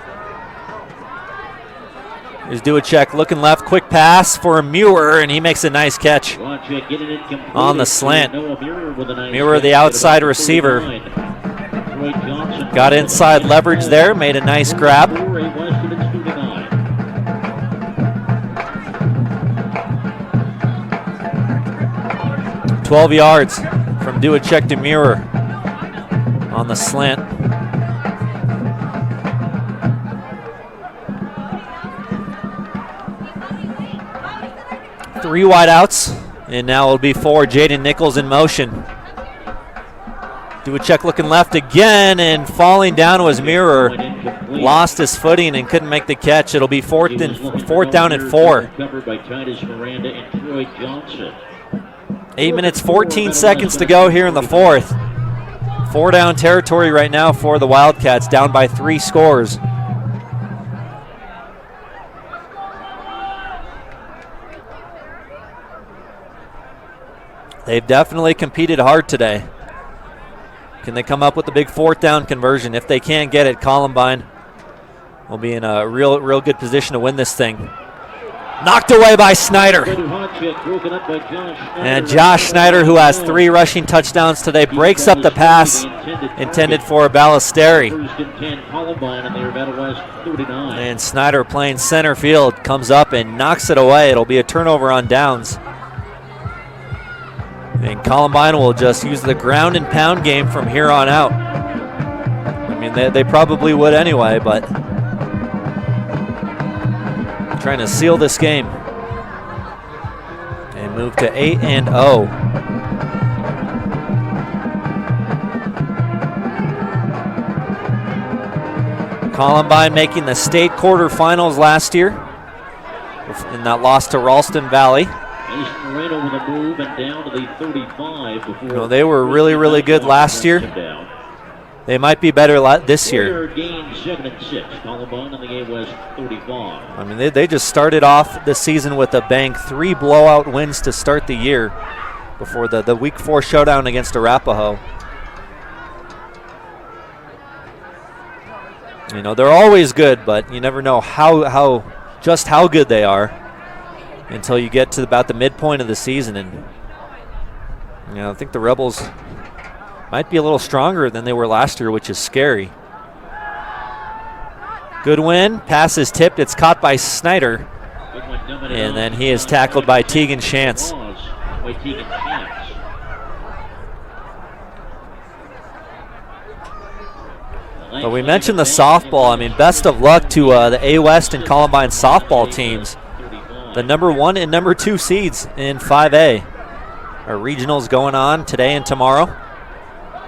Here's Duacek looking left, quick pass for Muir, and he makes a nice catch on the slant. Muir, the outside receiver, got inside leverage there, made a nice grab. "12 yards from Duacek to Muir on the slant." Three wideouts, and now it'll be 4. Jaden Nichols in motion. Duacek looking left again, and falling down was Mirror. Lost his footing and couldn't make the catch. It'll be fourth down and 4. Covered by Titus Miranda and Troy Johnson. 8 minutes, 14 seconds to go here in the fourth. 4 down territory right now for the Wildcats, down by 3 scores. They've definitely competed hard today. Can they come up with a big 4th down conversion? If they can't get it, Columbine will be in a real good position to win this thing. Knocked away by Snyder. And Josh Snyder, who has 3 rushing touchdowns today, breaks up the pass intended for Ballesteri. And Snyder, playing center field, comes up and knocks it away. It'll be a turnover on downs. And Columbine will just use the ground and pound game from here on out. I mean, they probably would anyway, but trying to seal this game and move to 8-0. Columbine making the state quarterfinals last year in that loss to Ralston Valley. Moreno with a move and down to the 35 before they were really good last year. They might be better this year. Gained 7 and 6. Columbine on the A West 35. I mean, they just started off the season with a bang. 3 blowout wins to start the year before the Week 4 showdown against Arapahoe. You know, they're always good, but you never know how good they are until you get to about the midpoint of the season, and I think the Rebels might be a little stronger than they were last year, which is scary. Good win. Pass is tipped. It's caught by Snyder. And then he is tackled by Tegan Shantz. But we mentioned the softball. I mean, best of luck to the A West and Columbine softball teams. The number 1 and number 2 seeds in 5A. Our regionals going on today and tomorrow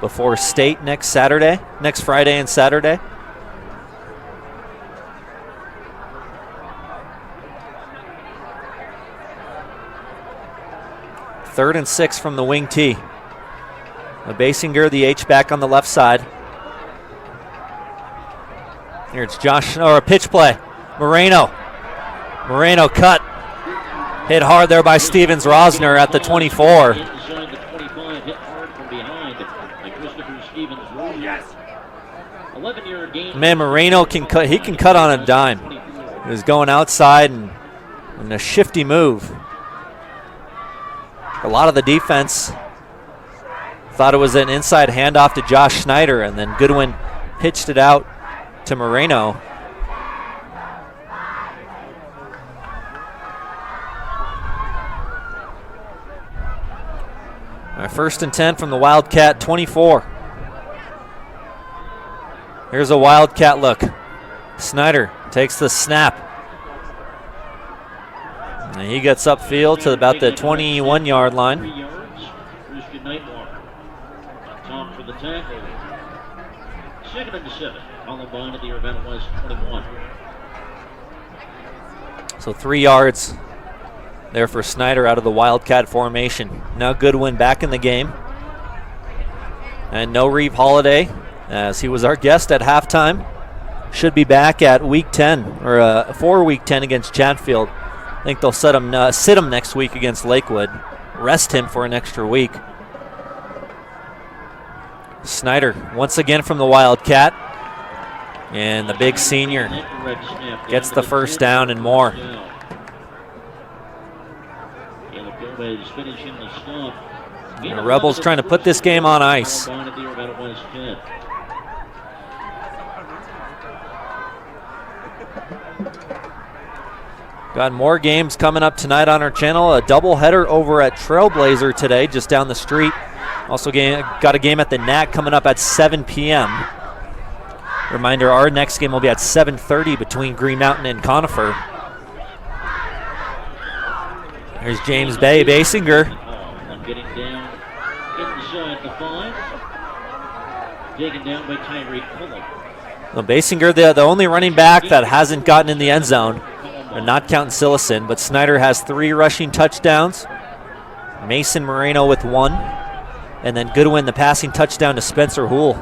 before state next Friday and Saturday. Third and 6 from the wing tee. Basinger, the H-back on the left side. Here it's a pitch play. Moreno cut. Hit hard there by Stevens Rosner at the 24. Man, Moreno can cut. He can cut on a dime. He was going outside and a shifty move. A lot of the defense thought it was an inside handoff to Josh Snyder, and then Goodwin pitched it out to Moreno. All right, 1st and 10 from the Wildcat 24. Here's a Wildcat look. Snyder takes the snap. And he gets upfield to about the 21-yard line. 3 yards. Christian Nightwalker on top for the tackle. 2nd and 7. Columbine at the Arvada West 21. So 3 yards there for Snyder out of the Wildcat formation. Now Goodwin back in the game. And no Reeve Holiday, as he was our guest at halftime. Should be back at week 10, or for week 10 against Chatfield. I think they'll sit him next week against Lakewood. Rest him for an extra week. Snyder once again from the Wildcat. And the big senior gets the first down and more. The Rebels trying to put this game on ice. Got more games coming up tonight on our channel. A doubleheader over at Trailblazer today, just down the street. Also got a game at the NAC coming up at 7 p.m. Reminder, our next game will be at 7:30 between Green Mountain and Conifer. There's James Basinger. Getting down inside the 5. Taken down by Tyree Cullen. Well, Basinger, the only running back that hasn't gotten in the end zone. They're not counting Sillison, but Snyder has 3 rushing touchdowns. Mason Moreno with 1. And then Goodwin, the passing touchdown to Spencer Houle.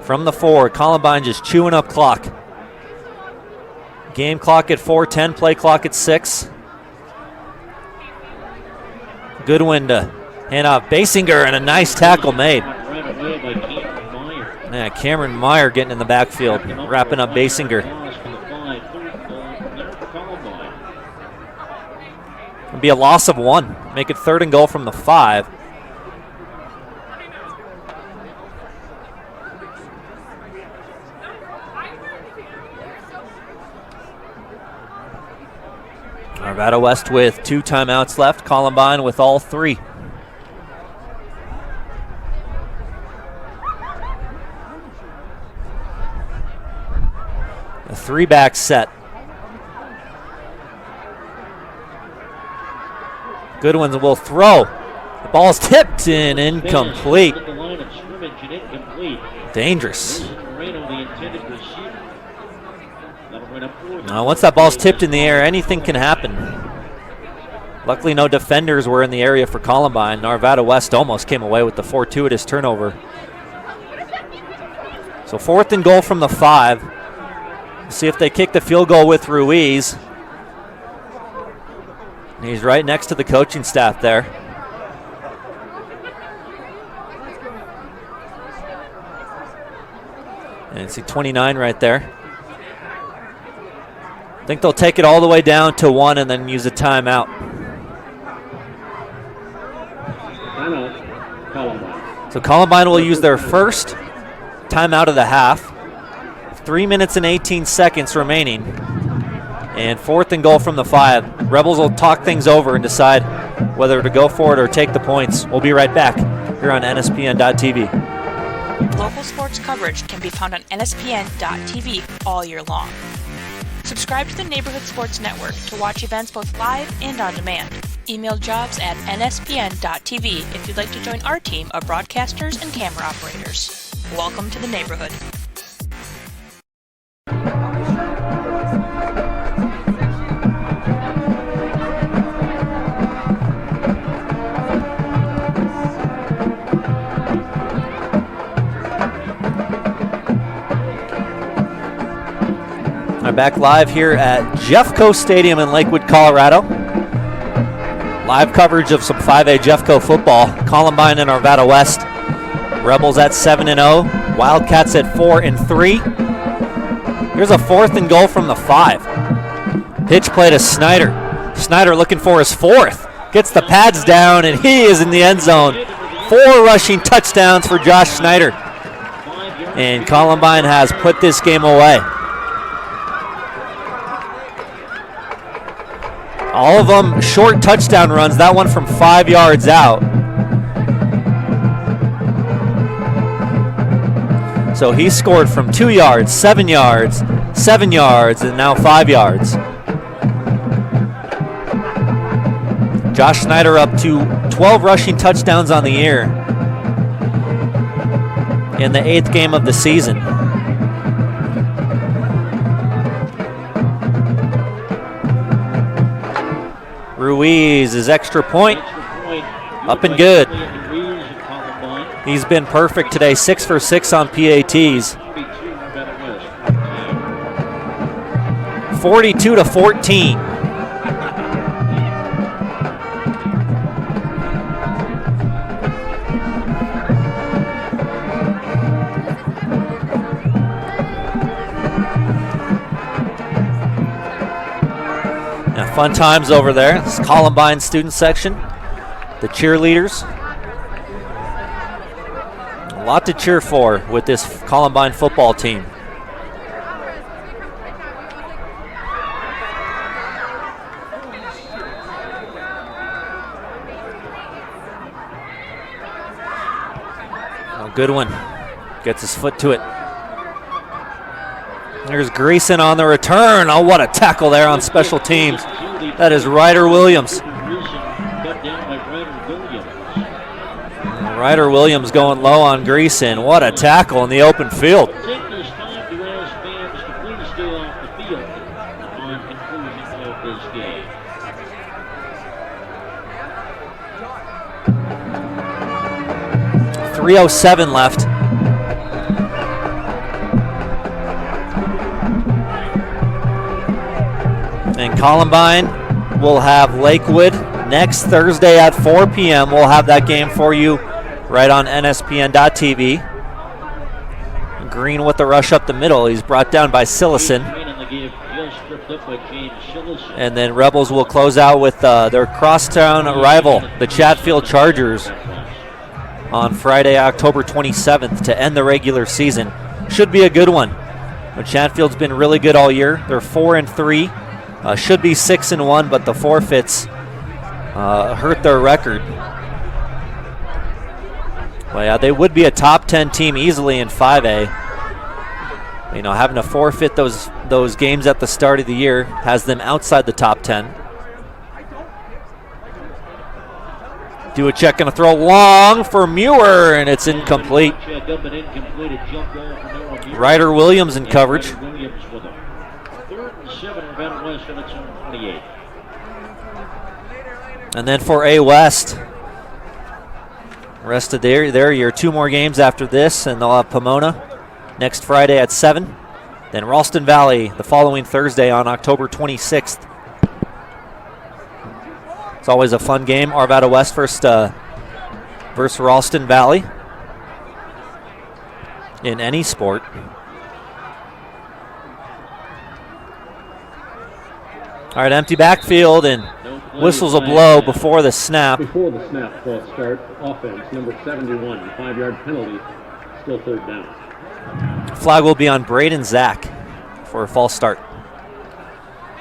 From the 4, Columbine just chewing up clock. Game clock at 4:10, play clock at 6. Goodwin to hand off Basinger, and a nice tackle made. Yeah, Cameron Meyer getting in the backfield, wrapping up Basinger. It'll be a loss of 1. Make it 3rd and goal from the 5. Arvada West with 2 timeouts left. Columbine with all 3. A 3-back set. Goodwin will throw. The ball's tipped and incomplete. Dangerous. Once that ball's tipped in the air, anything can happen. Luckily, no defenders were in the area for Columbine. Arvada West almost came away with the fortuitous turnover. So 4th and goal from the 5. See if they kick the field goal with Ruiz. He's right next to the coaching staff there. And see 29 right there. I think they'll take it all the way down to 1 and then use a timeout. Timeout, Columbine. So Columbine will use their first timeout of the half. 3 minutes and 18 seconds remaining. And 4th and goal from the 5. Rebels will talk things over and decide whether to go for it or take the points. We'll be right back here on NSPN.TV. Local sports coverage can be found on NSPN.TV all year long. Subscribe to the Neighborhood Sports Network to watch events both live and on demand. Email jobs@nspn.tv if you'd like to join our team of broadcasters and camera operators. Welcome to the neighborhood. I'm back live here at Jeffco Stadium in Lakewood, Colorado. Live coverage of some 5A Jeffco football. Columbine and Arvada West. Rebels at 7-0. Wildcats at 4-3. Here's a 4th and goal from the 5. Pitch play to Snyder. Snyder looking for his 4th. Gets the pads down, and he is in the end zone. 4 rushing touchdowns for Josh Snyder. And Columbine has put this game away. All of them short touchdown runs. That one from 5 yards out. So he scored from 2 yards, 7 yards, 7 yards, and now 5 yards. Josh Snyder up to 12 rushing touchdowns on the year in the 8th game of the season. Ruiz is extra point. Up and good. He's been perfect today, 6 for 6 on PATs. 42-14. Fun times over there. This is Columbine student section. The cheerleaders. A lot to cheer for with this Columbine football team. A good one. Gets his foot to it. There's Greason on the return. Oh, what a tackle there on special teams. That is Ryder Williams. Ryder Williams going low on Greason. What a tackle in the open field. Take this time to ask fans to please stay off the field on conclusion of this game. .307 left. And Columbine will have Lakewood next Thursday at 4 p.m. We'll have that game for you right on NSPN.TV. Green with the rush up the middle. He's brought down by Sillison. And then Rebels will close out with their crosstown rival, the Chatfield Chargers, on Friday, October 27th to end the regular season. Should be a good one. But Chatfield's been really good all year. They're 4-3. Should be 6-1, but the forfeits hurt their record. Well, yeah, they would be a top 10 team easily in 5A. You know, having to forfeit those games at the start of the year has them outside the top 10. Do a check and a throw long for Muir, and it's incomplete. Ryder Williams in coverage. And then for A West, rest of their year, 2 more games after this, and they'll have Pomona next Friday at 7. Then Ralston Valley the following Thursday on October 26th. It's always a fun game. Arvada West versus Ralston Valley in any sport. All right, empty backfield, and whistles a blow before the snap. Before the snap, false start, offense, number 71, 5-yard penalty, still third down. Flag will be on Braden Zach for a false start.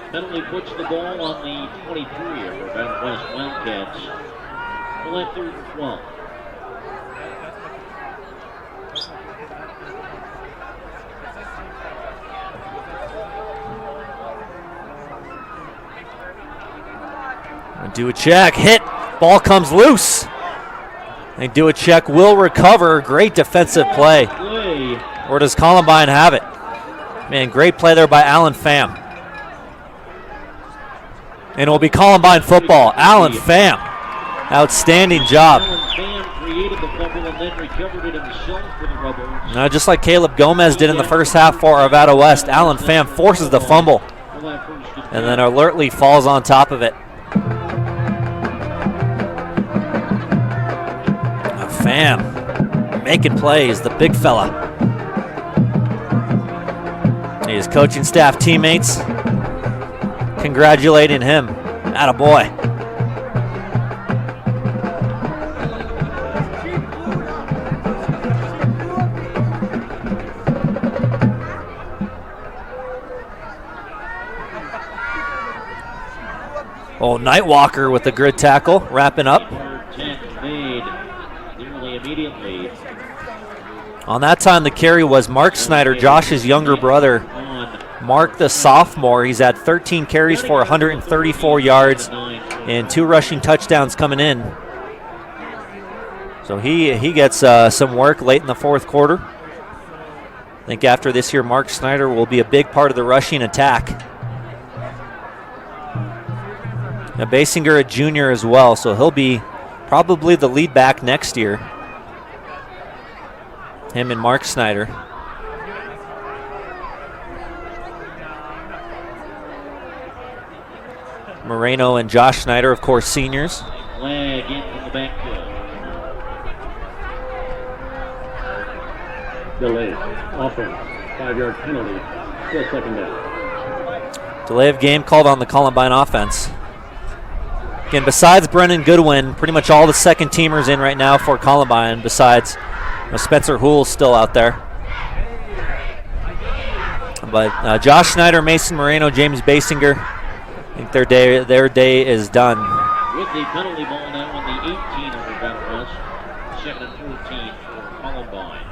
Penalty puts the ball on the 23 of Arvada West Wildcats. We'll have 3rd and 12. Do a check, hit, ball comes loose. They do a check, will recover. Great defensive play. Or does Columbine have it? Man, great play there by Alan Pham. And it will be Columbine football. Alan Pham, outstanding job. Created the fumble and then recovered it himself for the Rebels. Just like Caleb Gomez did in the first half for Arvada West, Alan Pham forces the fumble and then alertly falls on top of it. Pham making plays, the big fella. His coaching staff teammates congratulating him. Attaboy. Oh, Nightwalker with the grid tackle, wrapping up. Immediately. On that time, the carry was Mark Snyder, Josh's younger brother. Mark, the sophomore, he's had 13 carries for 134 yards and 2 rushing touchdowns coming in. So he gets some work late in the fourth quarter. I think after this year, Mark Snyder will be a big part of the rushing attack. Now, Basinger, a junior as well, so he'll be probably the lead back next year. Him and Mark Snyder. Moreno and Josh Snyder, of course, seniors. Flag in from the backfield. Delay. Offense. 5-yard penalty. Still second down. Delay of game called on the Columbine offense. Again, besides Brennan Goodwin, pretty much all the second teamers in right now for Columbine, besides Spencer Hool's still out there. But Josh Snyder, Mason Moreno, James Basinger, I think their day is done. With the penalty ball now on the 18 of Arvada West. 2nd and 14 for Columbine.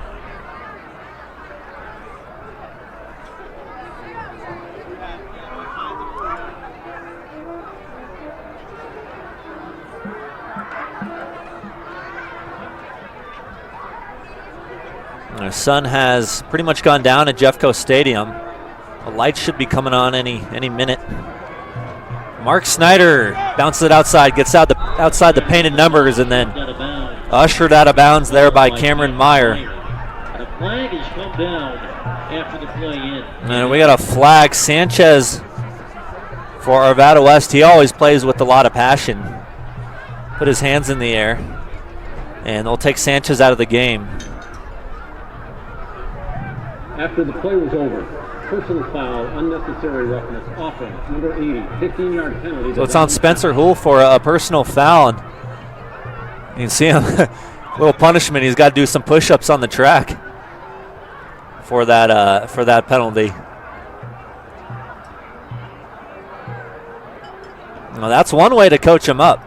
The sun has pretty much gone down at Jeffco Stadium. The lights should be coming on any minute. Mark Snyder bounces it outside, gets outside the painted numbers, and then ushered out of bounds there by Cameron Meyer. And a flag has come down after the play in. And we got a flag. Sanchez for Arvada West. He always plays with a lot of passion. Put his hands in the air, and they'll take Sanchez out of the game. After the play was over, personal foul, unnecessary roughness, offense, number 80, 15-yard penalty. So it's on Spencer Hool for a personal foul. And you can see him, little punishment. He's got to do some push-ups on the track for that penalty. Well, that's one way to coach him up.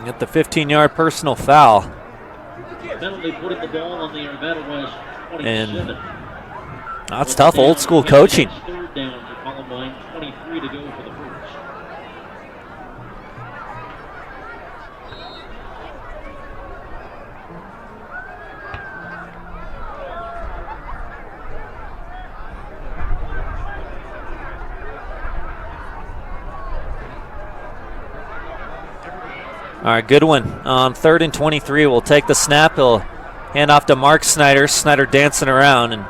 Get the 15-yard personal foul. Penalty putting the ball on the Arvada West 27. And that's tough, old school coaching. 3rd down for Columbine, 23 to go for the first. All right, Goodwin on 3rd and 23 will take the snap. He'll hand off to Mark Snyder. Snyder dancing around and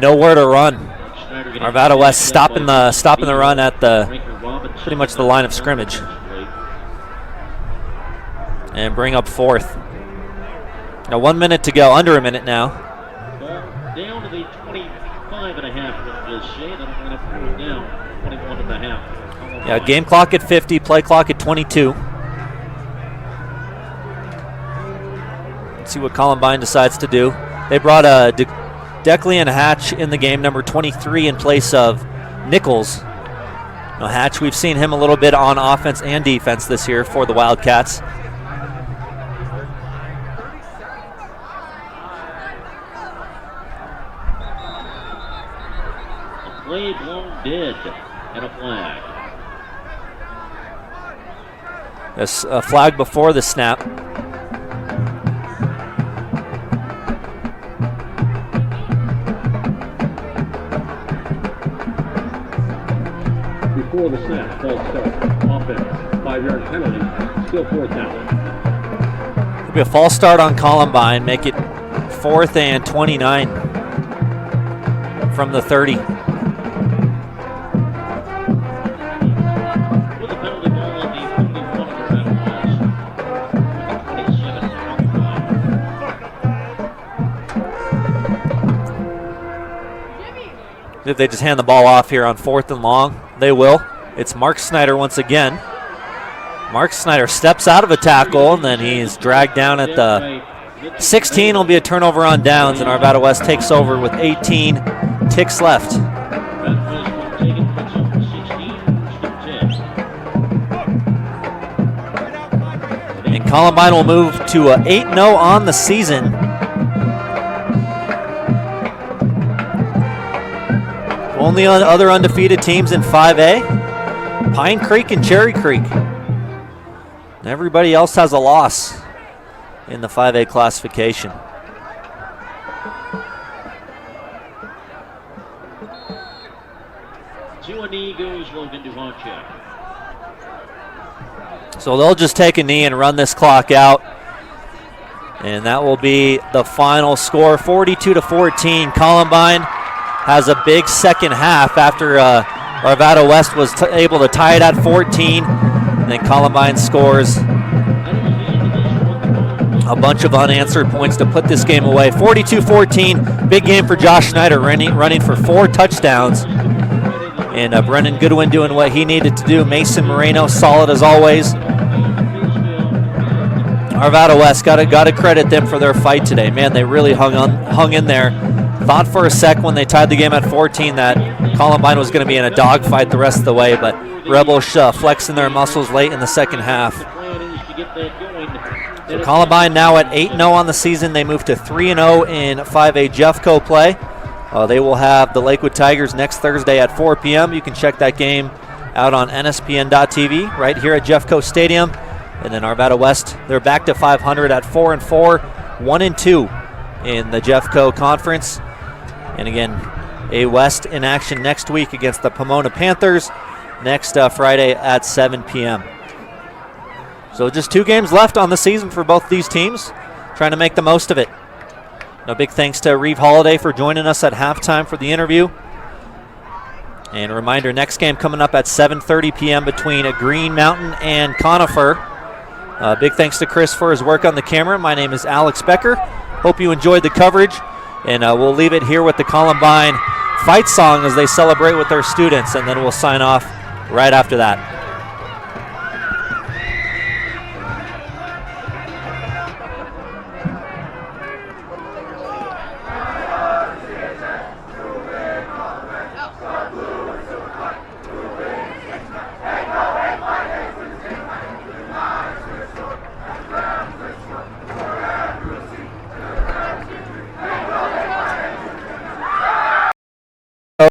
nowhere to run. Arvada West stopping the run at pretty much the line of scrimmage. And bring up 4th. Now 1 minute to go, under a minute now. Ball down to the 25.5 line, just say. That'll bring up fourth down, 21.5. Yeah, game clock at 50, play clock at 22. Let's see what Columbine decides to do. They brought Declan Hatch in the game, number 23, in place of Nichols. Now Hatch, we've seen him a little bit on offense and defense this year for the Wildcats. Play blown dead and a flag. There's a flag before the snap. Before the snap, false start, offense, 5-yard penalty, still fourth down. It'll be a false start on Columbine, make it 4th and 29 from the 30. If they just hand the ball off here on 4th and long, they will. It's Mark Snyder once again. Mark Snyder steps out of a tackle, and then he's dragged down at the 16. Will be a turnover on downs, and Arvada West takes over with 18 ticks left. And Columbine will move to 8-0 on the season. Only other undefeated teams in 5A, Pine Creek and Cherry Creek. Everybody else has a loss in the 5A classification. To a knee goes Logan Duvanchek. So they'll just take a knee and run this clock out. And that will be the final score, 42-14. Columbine has a big second half after Arvada West was able to tie it at 14. And then Columbine scores a bunch of unanswered points to put this game away. 42-14, big game for Josh Schneider, running for 4 touchdowns. And Brennan Goodwin doing what he needed to do. Mason Moreno, solid as always. Arvada West, got to credit them for their fight today. Man, they really hung in there. Thought for a sec when they tied the game at 14 that Columbine was going to be in a dogfight the rest of the way, but Rebels flexing their muscles late in the second half. So Columbine now at 8-0 on the season. They move to 3-0 in 5A Jeffco play. They will have the Lakewood Tigers next Thursday at 4 p.m. You can check that game out on NSPN.TV right here at Jeffco Stadium. And then Arvada West, they're back to 500 at 4-4, 1-2 in the Jeffco Conference. And again, A West in action next week against the Pomona Panthers next Friday at 7 p.m. So just 2 games left on the season for both these teams, trying to make the most of it. A big thanks to Reeve Holiday for joining us at halftime for the interview. And a reminder, next game coming up at 7:30 p.m. between Green Mountain and Conifer. Big thanks to Chris for his work on the camera. My name is Alex Becker. Hope you enjoyed the coverage. And we'll leave it here with the Columbine fight song as they celebrate with their students, and then we'll sign off right after that.